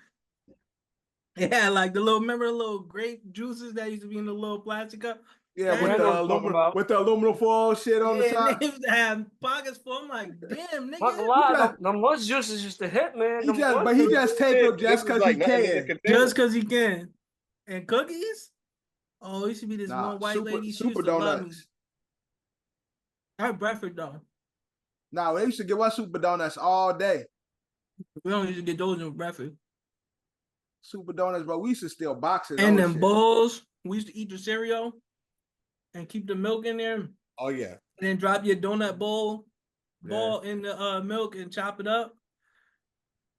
Yeah, like remember the little grape juices that used to be in the little plastic cup? Yeah, That with I the know what you're talking aluminum, about. with the aluminum foil shit on the Yeah, top. niggas used to have pockets full. I'm like, damn, Not gonna nigga. lie, them lunch juices used to hit, man. He just take them just because he can. Just because he can. And cookies? Oh, it used to be this Nah, one white lady. She super used to love me. donuts. Her breakfast though. Nah, they used to give us super donuts all day. We don't used to get those in breakfast. Super donuts, bro. We used to steal boxes. And of then shit. bowls. We used to eat the cereal and keep the milk in there. And Oh yeah. then drop your donut ball in the milk and chop it up.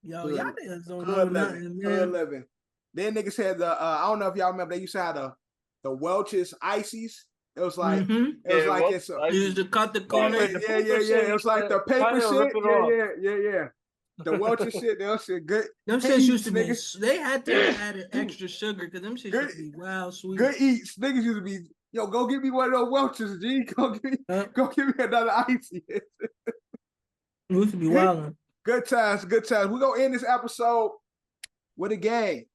Yo, Good- y'all niggas don't know Good nothing, living. man. Good living. Then niggas had the I don't know if y'all remember, they used to have the Welch's ices. It was like Mhm. it was Yeah, like Welch it's a, You used to cut the corner. Wait, the yeah. paper shit, It was like the paper kinda shit. rip it Yeah. The Welch's shit, that shit good. Them Good shits used to be. eats, They had to add an extra sugar because them shits used to be wild sweet. Good eats. Niggas used to be, yo, go get me one of those Welch's, G. Go give me another icy. It used to be wild. Good times. We're gonna end this episode with a game.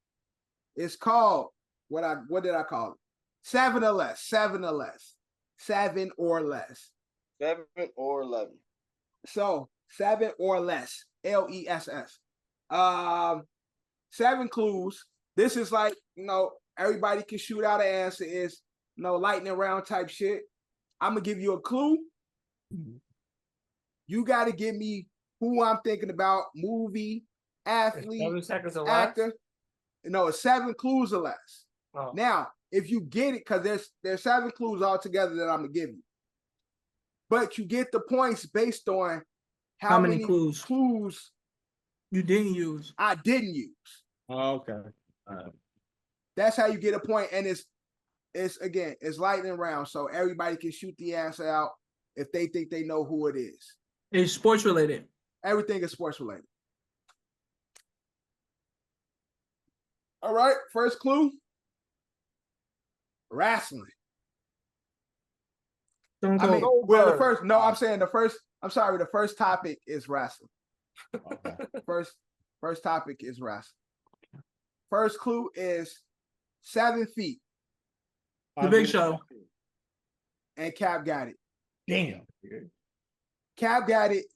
It's called what did I call it? 7 or less. 7 or less. 7 or less. 7 or 11. So 7 or less. LESS. 7 clues. This is like, everybody can shoot out an answer. Is lightning round type shit. I'm gonna give you a clue. You gotta give me who I'm thinking about, movie, athlete, 7 seconds or less? actor. No, it's 7 clues or less. Oh. Now, if you get it, because there's 7 clues altogether that I'm gonna give you. But you get the points based on how many clues you didn't use. I didn't use. Oh, okay. All right. That's how you get a point. And it's lightning round. So everybody can shoot the answer out if they think they know who it is. It's sports related. Everything is sports related. All right, first clue. Wrestling. Stone I mean, Cold. well, the first topic is wrestling. Okay. First topic is wrestling. First clue is 7 feet, The Big Show. and Cap got it. Damn. Cap got it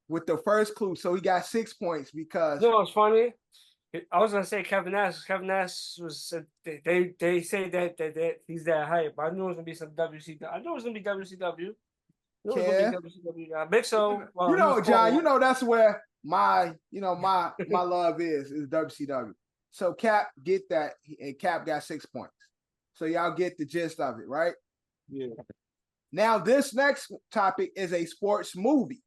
with the first clue, so he got 6 points because You know what's funny? I was gonna say Kevin Nash. Kevin Nash was they say that he's that hype. I knew it was gonna be some WCW. I knew it was gonna be WCW. I knew it was gonna be WCW. Big Show. Well, you he know, was John, cold. you know that's where my love is WCW. So Cap get that, and Cap got 6 points. So y'all get the gist of it, right? Yeah. Now this next topic is a sports movie.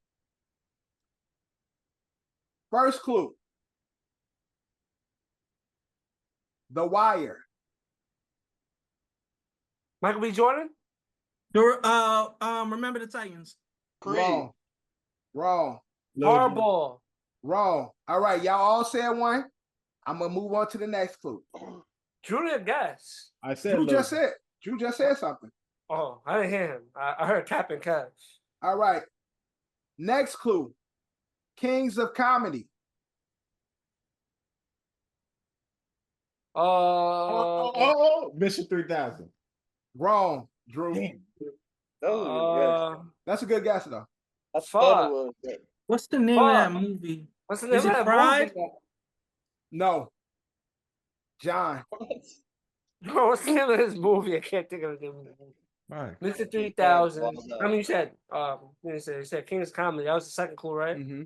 First clue. The Wire. Michael B. Jordan. Remember the Titans. Wrong. Wrong. Hardball. Wrong. All right, y'all all said one. I'm gonna move on to the next clue. Julia guess. I said Drew just said something. Oh, I didn't hear him. I heard Cap and Catch. All right. Next clue. Kings of Comedy. Mission 3000. Wrong, Drew. Damn. That was a good guess. That's a good guess though. I thought it was. What's the name of that movie? What's the name Is of it that Pride? movie? No. John. Bro, what's the name of this movie? I can't think of the name of it. Right. Mr. 3000. I mean, you said King's Comedy. That was the second clue, right? Mm-hmm.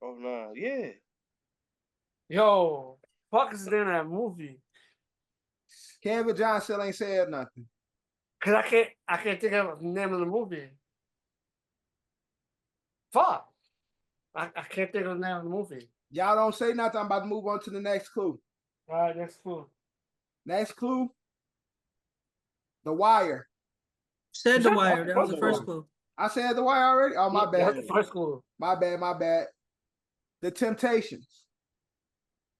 Oh no, yeah. Yo, fuck is the name of that movie? Kevin John still ain't said nothing. Cause I can't think of the name of the movie. Fuck. I can't think of the name of the movie. Y'all don't say nothing. I'm about to move on to the next clue. All right, next clue. Next clue. The Wire. Said The Wire. That was the first clue. I said The Wire already? Oh, my bad. That's the first clue. My bad. The Temptations.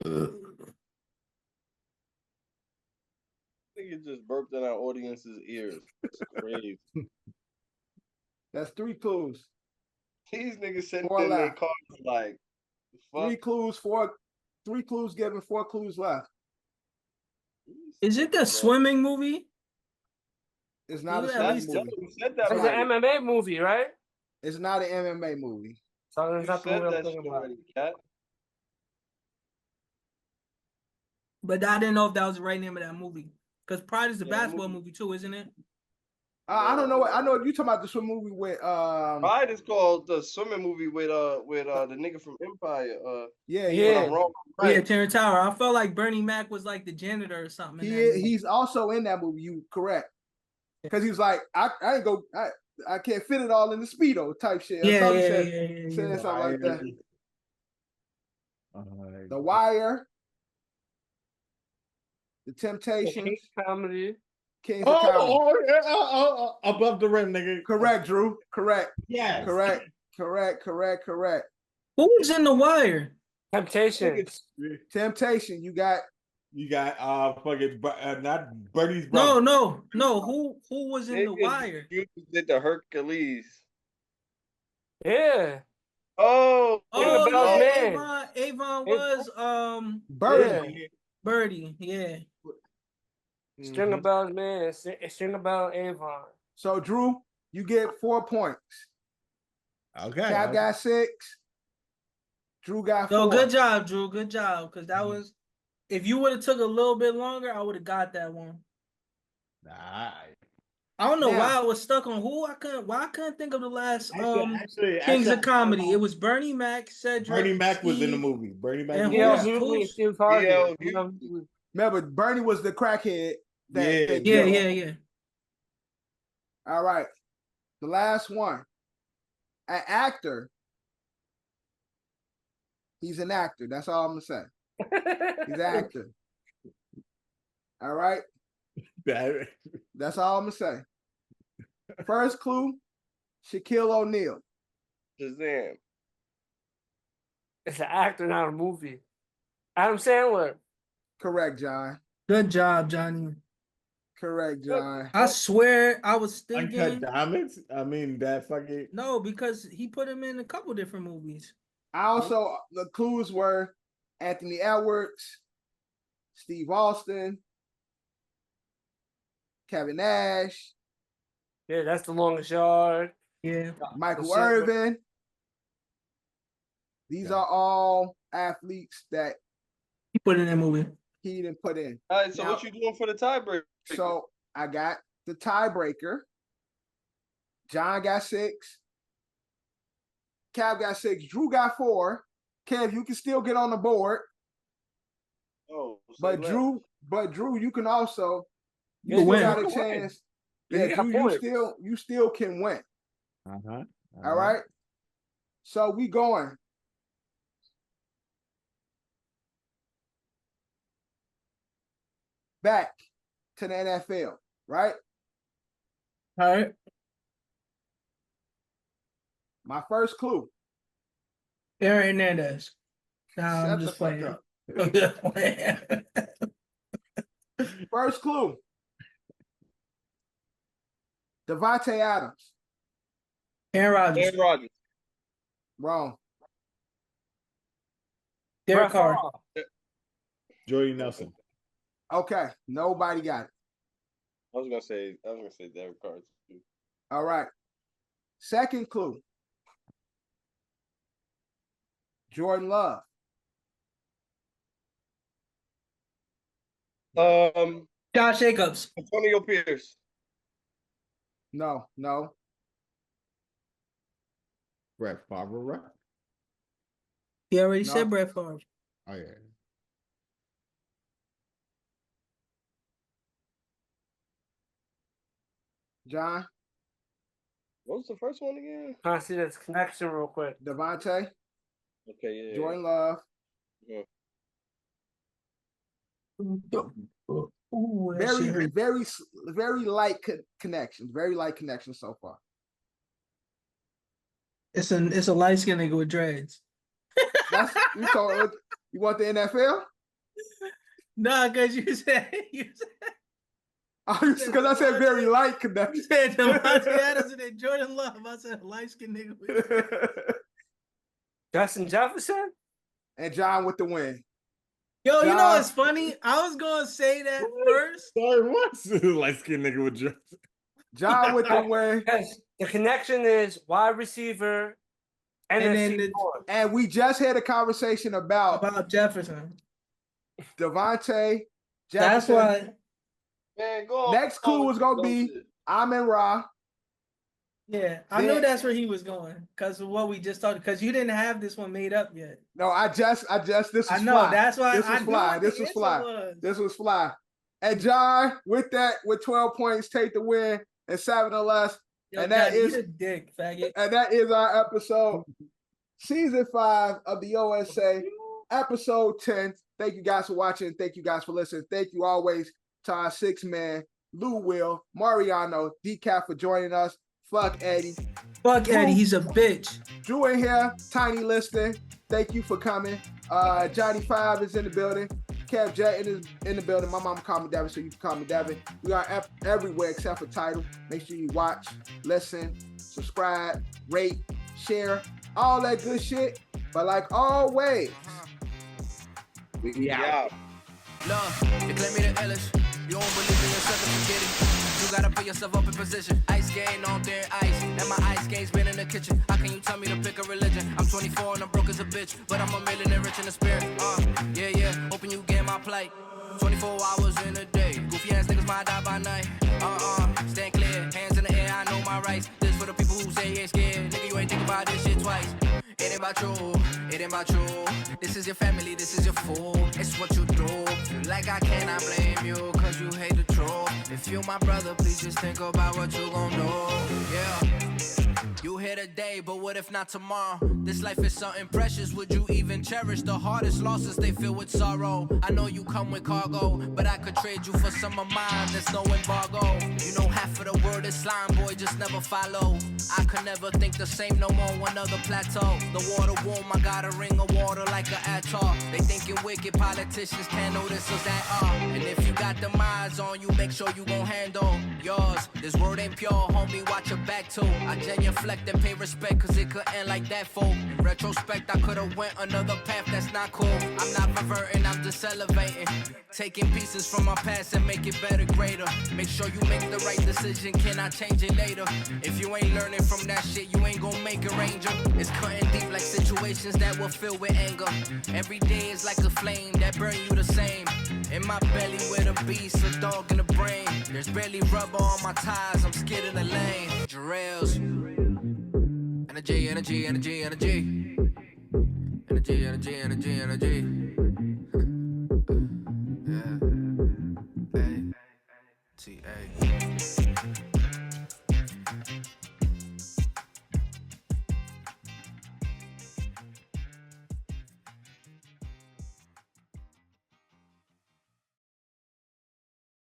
Nigga just burped in our audience's ears. It's crazy. That's 3 clues. These niggas sitting 4 in their left. cars like, fuck. 3 clues given, 4 clues left. Is it the swimming movie? It's not a Yeah, at swimming least movie. You said that It's already. an MMA movie, right? It's not an MMA movie. So You that's not the said movie I'm that thinking shit about. already, cat. But I didn't know if that was the right name of that movie. Because Pride is the Yeah, basketball movie too, isn't it? I don't know. I know you talking about the swim movie with Pride is called the swimming movie with the nigga from Empire. yeah. But I'm wrong. Oh, yeah, Right. Terrence Tower. I felt like Bernie Mac was like the janitor or something. He's also in that movie. You correct? Because he was like, I can't fit it all in the Speedo type shit. Yeah, Saying something like that. The Wire, The Temptations, King's Comedy. Kings of Comedy. Above the rim, nigga. Correct, Drew. Correct. Yes. Correct. Who was in The Wire? Temptation. Temptation. You got fucking not Bernie's brother. No. Who was in The Wire? You did the Hercules. Yeah. Oh, Oh, Oh, man. yeah, Avon was Birdie. Birdie, yeah. Stringer Bells, man. Stringer Bell Avon. So Drew, you get 4 points. Okay. Cap got 6. Drew got 4. So good job, Drew. Good job. Because that was, if you would have took a little bit longer, I would have got that one. Nah. I don't know Now- why I was stuck on who I couldn't think of the last Actually, Kings of Comedy. It was Bernie Mac, Cedric. Bernie Mac was in the Steve, movie. Bernie Mac. and was Yeah, in the movie. he was Steve Harvey. Yeah, Remember, Bernie was the crackhead. That Yeah, killed. yeah. All right. The last one. An actor. He's an actor. That's all I'm going to say. He's an actor. All right. That's all I'm going to say. First clue, Shaquille O'Neal. Shazam. It's an actor, not a movie. Adam Sandler. Correct, John. Good job, Johnny. Correct, John. I swear I was Uncut thinking Diamonds. I mean that fucking. no, because he put him in a couple different movies. I also the clues were Anthony Edwards, Steve Austin, Kevin Nash, Yeah, that's the longest yard. Yeah. Michael The Silver. Irvin. These are all athletes that He put in that movie. he didn't put in. All right, so Now- what you doing for the tiebreaker? So I got the tiebreaker. John got 6. Cav got 6. Drew got 4. Kev, you can still get on the board, Oh, but Drew, you can also You still win. got a You can win. chance. You Yeah, got Drew, points. you still can win. Uh-huh. All right. So we going. Back to the NFL, right? All right. My first clue. Aaron Hernandez. Nah, Shut I'm the just fuck playing. up. I'm just playing. First clue. Devontae Adams. Aaron Rodgers. Aaron Rodgers. Wrong. Derek Brett Carr. Favre. Jordy Nelson. Okay. Nobody got it. I was gonna say Derek Carr too. All right. Second clue. Jordan Love. Josh Jacobs. Antonio Pierce. No. Brett Favre, right? He already No. said Brett Favre. Oh yeah. John. What was the first one again? Trying to see this connection real quick. Devontae. Okay, yeah. Jordan Love. Ooh, that shit hurt. Very light connections. Very light connections so far. It's a light skinned nigga with dreads. That's you want the NFL? Nah, cause you said Because I said very light you connections. said Devontae Adams and then Jordan Love. I said light skinned nigga with dreads. Justin Jefferson? And John with the win. Yo, you know John. what's funny? I was gonna say that first. Sorry, what? Light skinned nigga with dress. John with the win. Yes. The connection is wide receiver and And then then the- And we just had a conversation about About Jefferson. Devontae That's Jefferson. why. Man, go on. Next clue was gonna be Amin Ra. Yeah, I knew that's where he was going because of what we just talked. Because you didn't have this one made up yet. No, I just this was I know fly. that's why This I was knew fly. what the This was answer fly. was. This was fly. And John, with 12 points, take the win and 7 or less. Yo, and that Daddy, you is- a dick, faggot. And that is our episode, season 5 of the OSA, episode 10. Thank you guys for watching. Thank you guys for listening. Thank you always to our 6-man, Lou Will, Mariano, Decaf for joining us. Fuck Eddie. Fuck Eddie, he's a bitch. Drew in here, Tiny Liston. Thank you for coming. Johnny 5 is in the building. Kev Jet is in the building. My mama called me Devin, so you can call me Devin. We are everywhere except for Tidal. Make sure you watch, listen, subscribe, rate, share, all that good shit. But like always, we out. Yeah. Love, you claim me the illest. You don't believe in yourself and forget it. You gotta put yourself up in position. Ice skating on thin ice, and my ice skate's been in the kitchen. How can you tell me to pick a religion? I'm 24 and I'm broke as a bitch, but I'm a millionaire rich in the spirit. Yeah, hoping you get my plight. 24 hours in a day. Goofy ass niggas might die by night. Stand clear, hands in the air, I know my rights. This for the people who say you ain't scared. Nigga, you ain't think about this shit twice. It ain't about you, it ain't about you. This is your family, this is your food. It's what you do. Feel like I cannot blame you, cause you hate the truth. If you my brother, please just think about what you gon' do. Yeah. You here today, but what if not tomorrow? This life is something precious, would you even cherish? The hardest losses, they fill with sorrow. I know you come with cargo, but I could trade you for some of mine, there's no embargo. You know half of the word is slime, boy, just never follow. I could never think the same no more, one other plateau. The water warm, I got a ring of water like an atoll. They thinking wicked politicians can't notice us at all. And if you got them eyes on you, make sure you gon' handle yours. This word ain't pure, homie, watch your back too. I genuflect and pay respect, cause it could end like that, fool. In retrospect, I could've went another path that's not cool. I'm not reverting, I'm just elevating. Taking pieces from my past and make it better, greater. Make sure you make the right decision, can I change it later? If you ain't learning from that shit, you ain't gon' make a ranger. It's cutting deep like situations that will fill with anger. Every day is like a flame that burn you the same. In my belly with a beast, a dog in the brain. There's barely rubber on my tires, I'm scared in the lane. Jerellz. Energy, energy, energy, energy.